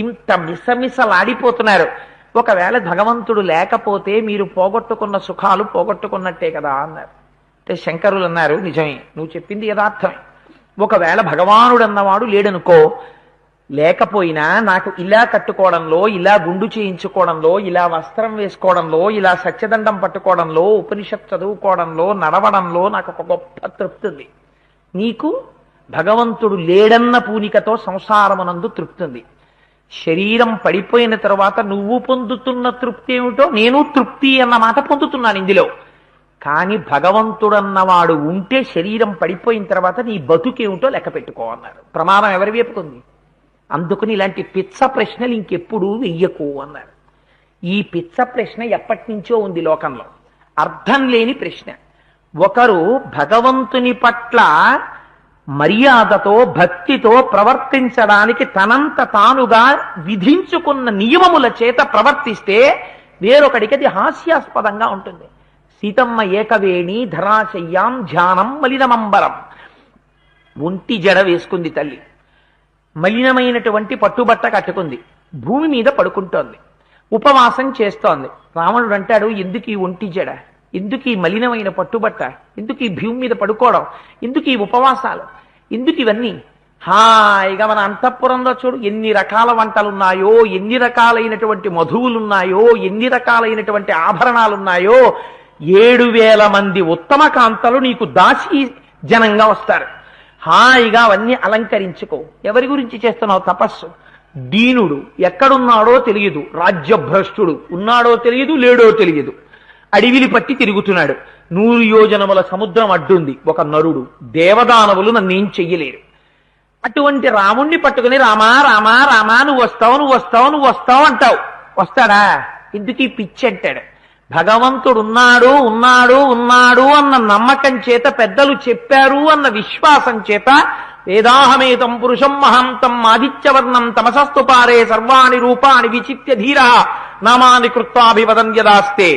ఇంత మిసమిసలాడిపోతున్నారు. ఒకవేళ భగవంతుడు లేకపోతే మీరు పోగొట్టుకున్న సుఖాలు పోగొట్టుకున్నట్టే కదా అన్నారు. అంటే శంకరులు అన్నారు, నిజమే, నువ్వు చెప్పింది యథార్థమే. ఒకవేళ భగవానుడు అన్నవాడు లేడనుకో, లేకపోయినా నాకు ఇలా కట్టుకోవడంలో, ఇలా గుండు చేయించుకోవడంలో, ఇలా వస్త్రం వేసుకోవడంలో, ఇలా సత్యదండం పట్టుకోవడంలో, ఉపనిషత్ చదువుకోవడంలో, నడవడంలో నాకు ఒక గొప్ప తృప్తి ఉంది. నీకు భగవంతుడు లేడన్న పూనికతో సంసారమునందు తృప్తి ఉంది. శరీరం పడిపోయిన తర్వాత నువ్వు పొందుతున్న తృప్తి ఏమిటో నేను తృప్తి అన్న మాట పొందుతున్నాను ఇందులో. కానీ భగవంతుడన్నవాడు ఉంటే శరీరం పడిపోయిన తర్వాత నీ బతుకేమిటో లెక్క పెట్టుకో అన్నారు. ప్రమాదం ఎవరి వైపుకుంది? అందుకని ఇలాంటి పిచ్చ ప్రశ్నలు ఇంకెప్పుడు వెయ్యకు అన్నారు. ఈ పిచ్చ ప్రశ్న ఎప్పటి నుంచో ఉంది లోకంలో, అర్థం లేని ప్రశ్న. ఒకరు భగవంతుని పట్ల మర్యాదతో భక్తితో ప్రవర్తించడానికి తనంత తానుగా విధించుకున్న నియమముల చేత ప్రవర్తిస్తే వేరొకడికి అది హాస్యాస్పదంగా ఉంటుంది. సీతమ్మ ఏకవేణి ధరాశయ్యాం ధ్యానం మలినమంబరం. ఒంటి జడ వేసుకుంది తల్లి, మలినమైనటువంటి పట్టుబట్ట కట్టుకుంది, భూమి మీద పడుకుంటోంది, ఉపవాసం చేస్తోంది. రావణుడు అంటాడు, ఎందుకు ఈ ఒంటి జడ, ఎందుకు ఈ మలినమైన పట్టుబట్ట, ఎందుకు ఈ భూమి మీద పడుకోవడం, ఎందుకు ఈ ఉపవాసాలు, ఎందుకు ఇవన్నీ? హాయిగా మన అంతఃపురంలో చూడు ఎన్ని రకాల వంటలున్నాయో, ఎన్ని రకాలైనటువంటి మధువులున్నాయో, ఎన్ని రకాలైనటువంటి ఆభరణాలున్నాయో. 7,000 మంది ఉత్తమ కాంతలు నీకు దాసి జనంగా వస్తారు. హాయిగా అవన్నీ అలంకరించుకో. ఎవరి గురించి చేస్తున్నావు తపస్సు? దీనుడు ఎక్కడున్నాడో తెలియదు, రాజ్యభ్రష్టుడు ఉన్నాడో తెలియదు, లేడో తెలియదు, అడవిలి పట్టి తిరుగుతున్నాడు. 100 యోజనముల సముద్రం అడ్డుంది ఒక నరుడు, దేవదానవులు నన్నేం చెయ్యలేరు. అటువంటి రాముణ్ణి పట్టుకుని రామా రామా రామా నువ్వు వస్తావు నువ్వు వస్తావు నువ్వు వస్తావు అంటావు. వస్తాడా? ఎందుకు ఈ పిచ్చి అంటాడు. భగవంతుడు ఉన్నాడు ఉన్నాడు ఉన్నాడు అన్న నమ్మకం చేత, పెద్దలు చెప్పారు అన్న విశ్వాసం చేత వేదాహమేతం పురుషం మహాంతం ఆదిత్యవర్ణం తమసస్తు పారే సర్వాణి రూపాణి విచిత్య ధీర నామాని కృత్వాభివదన్యదాస్తే.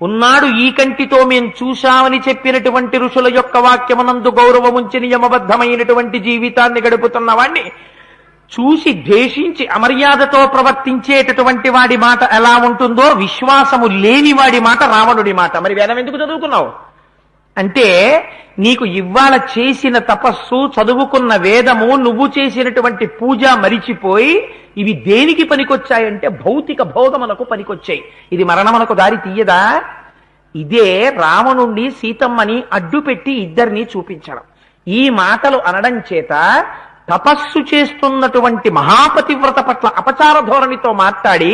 ఉన్నాడు ఈ కంటితో మేం చూశామని చెప్పినటువంటి ఋషుల యొక్క వాక్యమునందు గౌరవముంచి నియమబద్ధమైనటువంటి జీవితాన్ని గడుపుతున్న వాణ్ణి చూసి ద్వేషించి అమర్యాదతో ప్రవర్తించేటటువంటి వాడి మాట ఎలా ఉంటుందో విశ్వాసము లేని వాడి మాట రావణుడి మాట. మరి వేదం ఎందుకు చదువుకున్నావు అంటే, నీకు ఇవాళ చేసిన తపస్సు, చదువుకున్న వేదము, నువ్వు చేసినటువంటి పూజ మరిచిపోయి ఇవి దేనికి పనికొచ్చాయంటే భౌతిక భోగములకు పనికొచ్చాయి. ఇది మరణమునకు దారి తీయదా? ఇదే రావణుణ్ణి సీతమ్మని అడ్డుపెట్టి ఇద్దరిని చూపించడం. ఈ మాటలు అనడం చేత తపస్సు చేస్తున్నటువంటి మహాపతివ్రత పట్ల అపచార ధోరణితో మాట్లాడి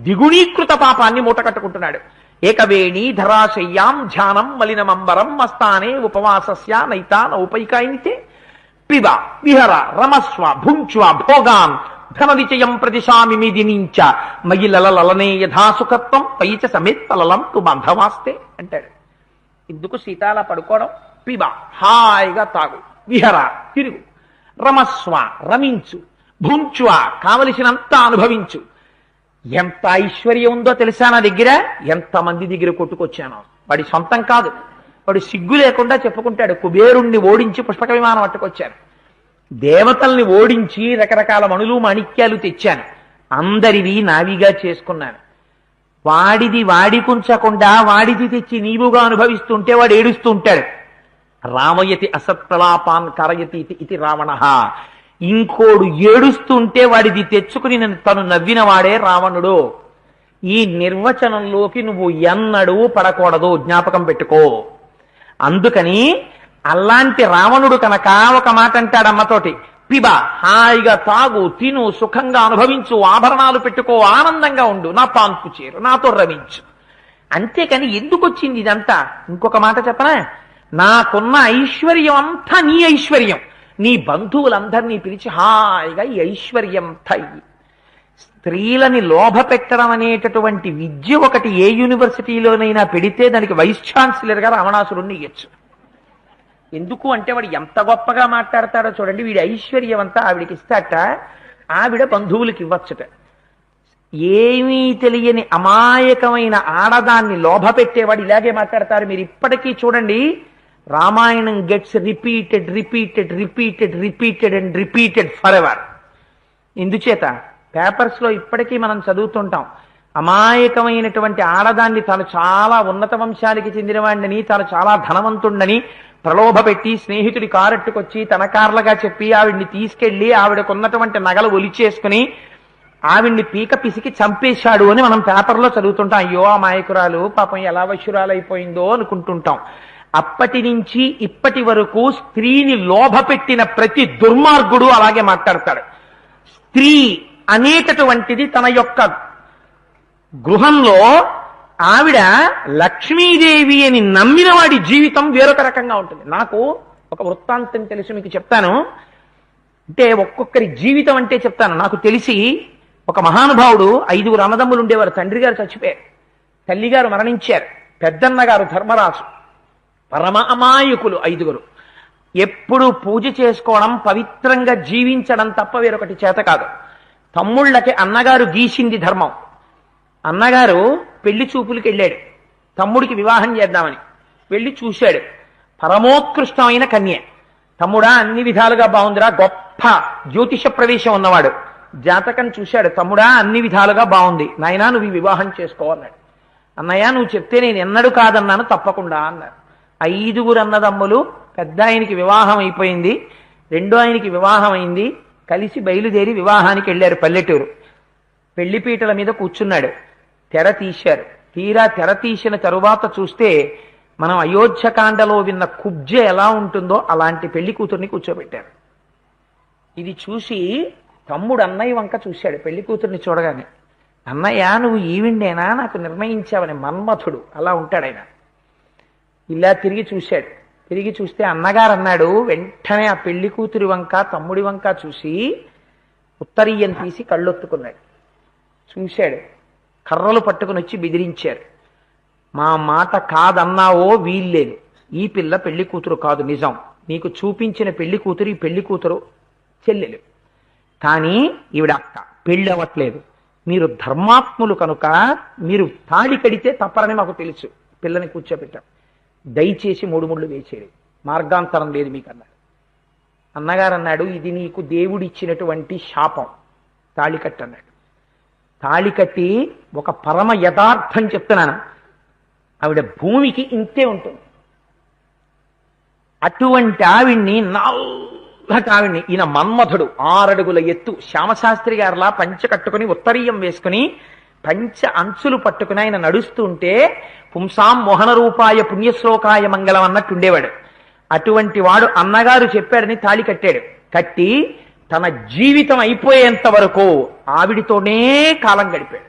ద్విగుణీకృత పాపాన్ని మూటకట్టుకుంటున్నాడు. ఏకవేణీ ధరాశయ్యాం ధ్యానం మలినమంబరం మస్తానే ఉపవాసస్య నైతా నౌపైకాయింతే పిబ విహర రమస్వ భుంచ్వ భోగాన్ ధననిచయం ప్రతిశామి మిదినించ మయిలలలనే యథాసుఖత్వం పైచ సమిత్తలలం తు బంధవాస్తే అంటాడు. ఇందుకు సీతాల పడుకోవడం, పిబ హాయిగా తాగు, విహర తిరుగు, రమస్వ రమించు, భుంచ్వ కావలసినంత అనుభవించు. ఎంత ఐశ్వర్యం ఉందో తెలుసా నా దగ్గర, ఎంతమంది దగ్గర కొట్టుకొచ్చానో. వాడి సొంతం కాదు, వాడు సిగ్గు లేకుండా చెప్పుకుంటాడు. కుబేరుణ్ణి ఓడించి పుష్పక విమానం పట్టుకొచ్చాను, దేవతల్ని ఓడించి రకరకాల మణులు మాణిక్యాలు తెచ్చాను, అందరివి నావిగా చేసుకున్నాను. వాడిది వాడికుంచకుండా వాడిది తెచ్చి నీవుగా అనుభవిస్తుంటే వాడు ఏడుస్తూ ఉంటాడు. రామయతి అసత్ప్రలాపాన్ కరయతి ఇది రావణ. ఇంకోడు ఏడుస్తుంటే వాడిది తెచ్చుకుని తను నవ్విన వాడే రావణుడు. ఈ నిర్వచనంలోకి నువ్వు ఎన్నడూ పడకూడదు, జ్ఞాపకం పెట్టుకో. అందుకని అలాంటి రావణుడు కనుక ఒక మాట అంటాడు అమ్మతోటి, పిబ హాయిగా తాగు, తిను, సుఖంగా అనుభవించు, ఆభరణాలు పెట్టుకో, ఆనందంగా ఉండు, నా పాన్పు చేరు, నాతో రమించు. అంతేకాని ఎందుకు వచ్చింది ఇదంతా? ఇంకొక మాట చెప్పనా, నాకున్న ఐశ్వర్యం అంతా నీ ఐశ్వర్యం, నీ బంధువులందరినీ పిలిచి హాయిగా ఈ ఐశ్వర్యం తయ్యి. స్త్రీలని లోభ పెట్టడం అనేటటువంటి విద్య ఒకటి ఏ యూనివర్సిటీలోనైనా పెడితే దానికి వైస్ ఛాన్సలర్ గా రావణాసురుణ్ణి ఇయ్యొచ్చు. ఎందుకు అంటే వాడు ఎంత గొప్పగా మాట్లాడతాడో చూడండి. వీడి ఐశ్వర్యం అంతా ఆవిడికి ఇస్తాట, ఆవిడ బంధువులకి ఇవ్వచ్చుట. ఏమీ తెలియని అమాయకమైన ఆడదాన్ని లోభ పెట్టేవాడు ఇలాగే మాట్లాడతారు. మీరు ఇప్పటికీ చూడండి, Ramayana gets repeated repeated repeated repeated and repeated for ever. ఇందుచేత పేపర్స్ లో ఇప్పటికీ మనం చదువుతుంటాం, అమాయకమైనటువంటి ఆడదాన్ని తాను చాలా ఉన్నత వంశానికి చెందినవాడిని, తాను చాలా ధనవంతుడని ప్రలోభ పెట్టి స్నేహితుడి కారెట్టుకొచ్చి తన కార్లుగా చెప్పి ఆవిడ్ని తీసుకెళ్లి ఆవిడకున్నటువంటి నగలు ఒలిచేసుకుని ఆవిడ్ని పీక పిసికి చంపేశాడు అని మనం పేపర్లో చదువుతుంటాం. అయ్యో ఆ మాయకురాలు పాపం ఎలా వశురాలైపోయిందో అనుకుంటుంటాం. అప్పటి నుంచి ఇప్పటి వరకు స్త్రీని లోభ పెట్టిన ప్రతి దుర్మార్గుడు అలాగే మాట్లాడతాడు. స్త్రీ అనేటటువంటిది తన యొక్క గృహంలో ఆవిడ లక్ష్మీదేవి అని నమ్మిన వాడి జీవితం వేరొక రకంగా ఉంటుంది. నాకు ఒక వృత్తాంతం తెలిసి మీకు చెప్తాను. అంటే ఒక్కొక్కరి జీవితం అంటే చెప్తాను. నాకు తెలిసి ఒక మహానుభావుడు, 5 అన్నదమ్ములు ఉండేవారు. తండ్రి గారు చచ్చిపోయారు, తల్లిగారు మరణించారు, పెద్దన్న గారు ధర్మరాజు, పరమ అమాయకులు 5. ఎప్పుడు పూజ చేసుకోవడం, పవిత్రంగా జీవించడం తప్ప వేరొకటి చేత కాదు. తమ్ముళ్ళకి అన్నగారు గీసింది ధర్మం. అన్నగారు పెళ్లి చూపులకి వెళ్ళాడు, తమ్ముడికి వివాహం చేద్దామని వెళ్ళి చూశాడు. పరమోత్కృష్టమైన కన్య. తమ్ముడా అన్ని విధాలుగా బాగుందిరా, గొప్ప జ్యోతిష ప్రవేశం ఉన్నవాడు. జాతకం చూశాడు. తమ్ముడా అన్ని విధాలుగా బాగుంది, నాయనా నువ్వు ఈ వివాహం చేసుకోవాలన్నాడు. అన్నయ్య నువ్వు చెప్తే నేను ఎన్నడూ కాదన్నాను, తప్పకుండా అన్నారు. 5 అన్నదమ్ములు. పెద్ద ఆయనకి వివాహం అయిపోయింది, రెండో ఆయనకి వివాహం అయింది. కలిసి బయలుదేరి వివాహానికి వెళ్ళారు పల్లెటూరు. పెళ్లిపీటల మీద కూర్చున్నాడు. తెర తీశారు. తీరా తెర తీసిన తరువాత చూస్తే మనం అయోధ్యకాండలో విన్న కుబ్జ ఎలా ఉంటుందో అలాంటి పెళ్లి కూతుర్ని కూర్చోబెట్టారు. ఇది చూసి తమ్ముడు అన్నయ్య వంక చూశాడు. పెళ్లి కూతుర్ని చూడగానే, అన్నయ్య నువ్వు ఈవిండేనా నాకు నిర్ణయించావని. మన్మథుడు అలా ఉంటాడు ఆయన. ఇలా తిరిగి చూశాడు. తిరిగి చూస్తే అన్నగారు అన్నాడు. వెంటనే ఆ పెళ్లి కూతురి వంక తమ్ముడి వంక చూసి ఉత్తరీయం తీసి కళ్ళొత్తుకున్నాడు. చూశాడు. కర్రలు పట్టుకుని వచ్చి బెదిరించారు. మా మాట కాదన్నావో వీల్లేదు, ఈ పిల్ల పెళ్లి కూతురు కాదు, నిజం, నీకు చూపించిన పెళ్లి కూతురు ఈ పెళ్లి కూతురు చెల్లెలు, కానీ ఈవిడ అక్క, పెళ్ళి అవ్వట్లేదు. మీరు ధర్మాత్ములు కనుక మీరు తాళి కడితే తప్పరని మాకు తెలుసు, పిల్లని కూర్చోబెట్టాం, దయచేసి 3 ముళ్ళు వేసేది, మార్గాంతరం లేదు మీకు అన్నాడు. అన్నగారు అన్నాడు, ఇది నీకు దేవుడిచ్చినటువంటి శాపం, తాళి కట్టు అన్నాడు. తాళి కట్టి ఒక పరమ యథార్థం చెప్తున్నాను, ఆవిడ భూమికి ఇంతే ఉంటుంది. అటువంటి ఆవిడ్ని ఆవిడ్ని ఈయన మన్మధుడు 6 అడుగుల ఎత్తు శ్యామశాస్త్రి గారిలా పంచ కట్టుకుని ఉత్తరీయం వేసుకుని పంచ అంచులు పట్టుకుని ఆయన నడుస్తుంటే పుంసాం మోహన రూపాయ పుణ్యశ్లోకాయ మంగళం అన్నట్టు ఉండేవాడు. అటువంటి వాడు అన్నగారు చెప్పాడని తాళి కట్టాడు. కట్టి తన జీవితం అయిపోయేంత వరకు ఆవిడితోనే కాలం గడిపాడు.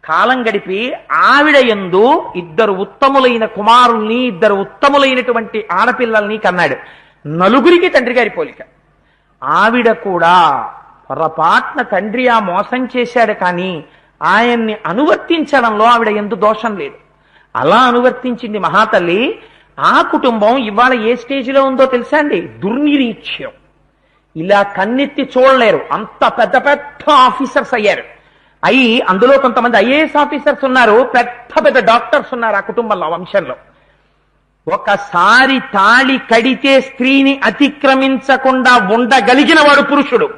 కాలం గడిపి ఆవిడ యందు 2 ఉత్తములైన కుమారుల్ని 2 ఉత్తములైనటువంటి ఆడపిల్లల్ని కన్నాడు. 4 తండ్రి గారి పోలిక. ఆవిడ కూడా పొరపాట్న తండ్రి ఆ మోసం చేశాడు, కానీ ఆయన్ని అనువర్తించడంలో ఆవిడ యందు దోషం లేదు. అలా అనువర్తించింది మహాతల్లి. ఆ కుటుంబం ఇవాళ ఏ స్టేజిలో ఉందో తెలుసా అండి? దుర్నిరీక్ష్యం. ఇలా కన్నెత్తి చూడలేరు, అంత పెద్ద పెద్ద ఆఫీసర్స్ అయ్యారు. అందులో కొంతమంది ఐఏఎస్ ఆఫీసర్స్ ఉన్నారు, పెద్ద పెద్ద డాక్టర్స్ ఉన్నారు ఆ కుటుంబంలో, వంశంలో. ఒకసారి తాళి కడితే స్త్రీని అతిక్రమించకుండా ఉండగలిగిన వాడు పురుషుడు.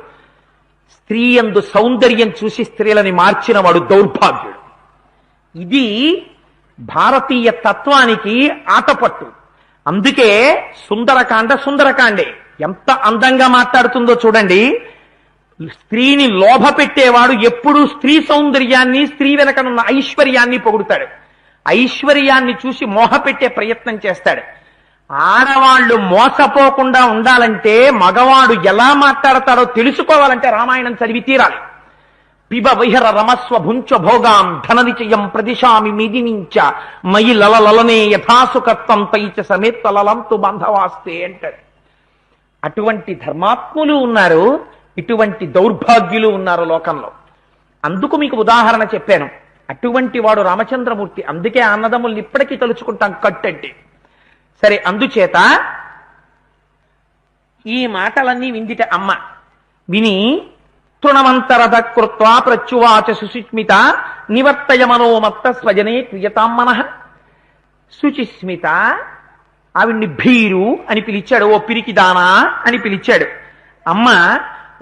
స్త్రీ యందు సౌందర్యం చూసి స్త్రీలని మార్చిన వాడు దౌర్భాగ్యుడు. ఇది భారతీయ తత్వానికి ఆటపట్టు. అందుకే సుందరకాండే ఎంత అందంగా మాట్లాడుతుందో చూడండి. స్త్రీని లోభ పెట్టేవాడు ఎప్పుడూ స్త్రీ సౌందర్యాన్ని, స్త్రీ వెనకనున్న ఐశ్వర్యాన్ని పొగుడుతాడు. ఐశ్వర్యాన్ని చూసి మోహపెట్టే ప్రయత్నం చేస్తాడు. ఆడవాళ్లు మోసపోకుండా ఉండాలంటే మగవాడు ఎలా మాట్లాడతాడో తెలుసుకోవాలంటే రామాయణం చదివి తీరాలి. పిబ విహర రమస్వ భుంచ భోగాం ధననిచయం ప్రదిశామి మిదినించ మయి లలలనే యథాసుకత్వం తైచ సమేత లలంతు బాంధవాస్తే అంటాడు. అటువంటి ధర్మాత్ములు ఉన్నారు, ఇటువంటి దౌర్భాగ్యులు ఉన్నారు లోకంలో. అందుకు మీకు ఉదాహరణ చెప్పాను. అటువంటి వాడు రామచంద్రమూర్తి. అందుకే అన్నదమ్ముల్ని ఇప్పటికీ తలుచుకుంటాం కట్టంటే. సరే, అందుచేత ఈ మాటలన్నీ విందిట అమ్మ. విని తృణమంతరథ కృత్వా ప్రత్యువాచ సుచిస్మిత నివర్తయ మనోమత్త స్వజనే క్రియతాం మనః. సుచిస్మిత ఆవిడ్ని భీరు అని పిలిచాడు, ఓ పిరికిదానా అని పిలిచాడు. అమ్మ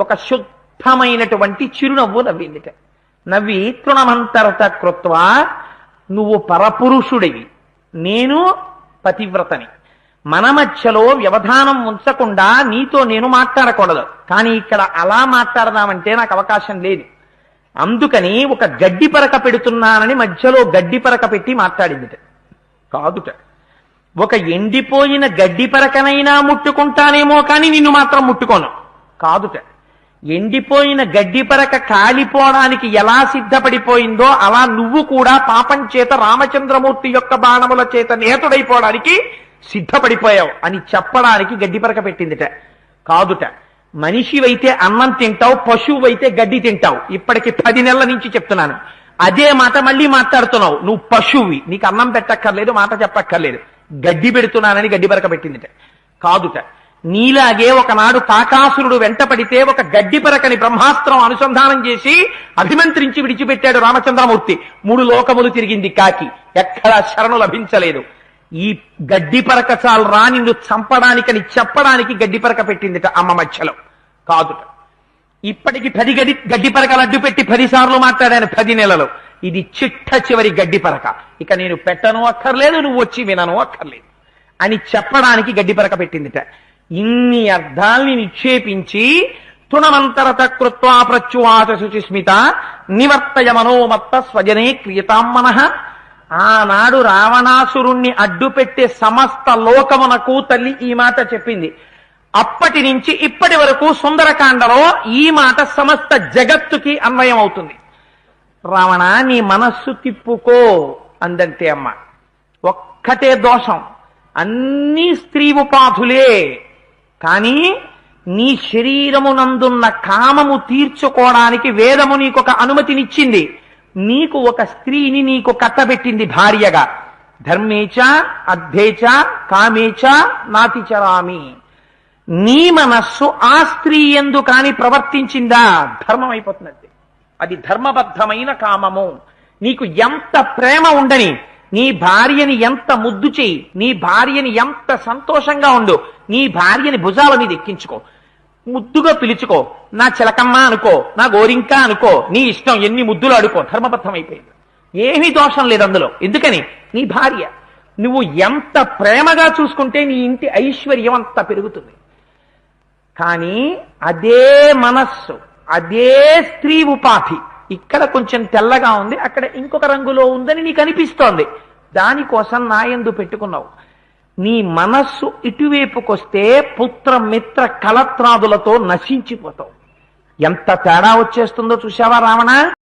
ఒక శుద్ధమైనటువంటి చిరునవ్వు నవ్విందిట. నవ్వి తృణమంతరథ కృత్వా, నువ్వు పరపురుషుడివి, నేను పతివ్రతని, మన మధ్యలో వ్యవధానం ఉంచకుండా నీతో నేను మాట్లాడకూడదు. కానీ ఇక్కడ అలా మాట్లాడదామంటే నాకు అవకాశం లేదు. అందుకని ఒక గడ్డి పరక పెడుతున్నానని మధ్యలో గడ్డి పరక పెట్టి మాట్లాడిందిట. కాదుట, ఒక ఎండిపోయిన గడ్డి పరకనైనా ముట్టుకుంటానేమో కానీ నిన్ను మాత్రం ముట్టుకోను. కాదుట, ఎండిపోయిన గడ్డి పరక కాలిపోవడానికి ఎలా సిద్ధపడిపోయిందో అలా నువ్వు కూడా పాపం చేత రామచంద్రమూర్తి యొక్క బాణముల చేత నేతుడైపోవడానికి సిద్ధపడిపోయావు అని చెప్పడానికి గడ్డి పరక పెట్టిందిట. కాదుట, మనిషివైతే అన్నం తింటావు, పశువువైతే గడ్డి తింటావు. ఇప్పటికి 10 నెలల నుంచి చెప్తున్నాను, అదే మాట మళ్ళీ మాట్లాడుతున్నావు. నువ్వు పశువువి, నీకు అన్నం పెట్టక్కర్లేదు, మాట చెప్పక్కర్లేదు, గడ్డి పెడుతున్నానని గడ్డి పరక పెట్టిందిట. కాదుట, నీలాగే ఒకనాడు కాకాసురుడు వెంట పడితే ఒక గడ్డి పరకని బ్రహ్మాస్త్రం అనుసంధానం చేసి అభిమంత్రించి విడిచిపెట్టాడు రామచంద్రమూర్తి. 3 లోకములు తిరిగింది కాకి, ఎక్కడా శరణు లభించలేదు. ఈ గడ్డి పరక చాలు రా నిన్ను చంపడానికని చెప్పడానికి గడ్డి పరక పెట్టిందిట అమ్మ మధ్యలో. కాదుట, ఇప్పటికి 10 గడ్డి పరకలు అడ్డు పెట్టి 10 సార్లు మాట్లాడాను 10 నెలలు. ఇది చిట్ట చివరి గడ్డి పరక, ఇక నేను పెట్టను అక్కర్లేదు, నువ్వు వచ్చి వినను అక్కర్లేదు అని చెప్పడానికి గడ్డి పరక పెట్టిందిట. ఇన్ని అర్థాల్ని నిక్షేపించి తృణమంతరథ కృత్వా ప్రత్యువాచ శుచిస్మిత నివర్తయ మనోమత్త స్వజనే క్రియతాం మనః. ఆనాడు రావణాసురుణ్ణి అడ్డుపెట్టే సమస్త లోకమునకు తల్లి ఈ మాట చెప్పింది. అప్పటి నుంచి ఇప్పటి వరకు సుందరకాండలో ఈ మాట సమస్త జగత్తుకి అన్వయం అవుతుంది. రావణ, నీ మనస్సు తిప్పుకో అందంతే అమ్మ. ఒక్కటే దోషం, అన్నీ స్త్రీ ఉపాధులే. కానీ నీ శరీరమునందున్న కామము తీర్చుకోవడానికి వేదము నీకొక అనుమతినిచ్చింది. నీకు ఒక స్త్రీని నీకు కట్టబెట్టింది భార్యగా. ధర్మేచ అర్థేచ కామేచ నాతిచరామి. నీ మనస్సు ఆ స్త్రీ యందు కాని ప్రవర్తించిందా ధర్మం అయిపోతున్నది. అది ధర్మబద్ధమైన కామము. నీకు ఎంత ప్రేమ ఉండని, నీ భార్యని ఎంత ముద్దు చేయి, నీ భార్యని ఎంత సంతోషంగా ఉండు, నీ భార్యని భుజాల మీద ఎక్కించుకో, ముద్దుగా పిలుచుకో, నా చిలకమ్మ అనుకో, నా గోరింక అనుకో, నీ ఇష్టం, ఎన్ని ముద్దులు ఆడుకో, ధర్మబద్ధం అయిపోయింది. ఏమీ దోషం లేదు అందులో. ఎందుకని? నీ భార్య. నువ్వు ఎంత ప్రేమగా చూసుకుంటే నీ ఇంటి ఐశ్వర్యం అంత పెరుగుతుంది. కానీ అదే మనస్సు, అదే స్త్రీ ఉపాధి ఇక్కడ కొంచెం తెల్లగా ఉంది, అక్కడ ఇంకొక రంగులో ఉందని నీకు అనిపిస్తోంది. దానికోసం నా యందు పెట్టుకున్నావు. నీ మనస్సు ఇటువైపుకొస్తే పుత్ర మిత్ర కలత్రాదులతో నశించిపోతావు. ఎంత తేడా వచ్చేస్తుందో చూశావా రావణ?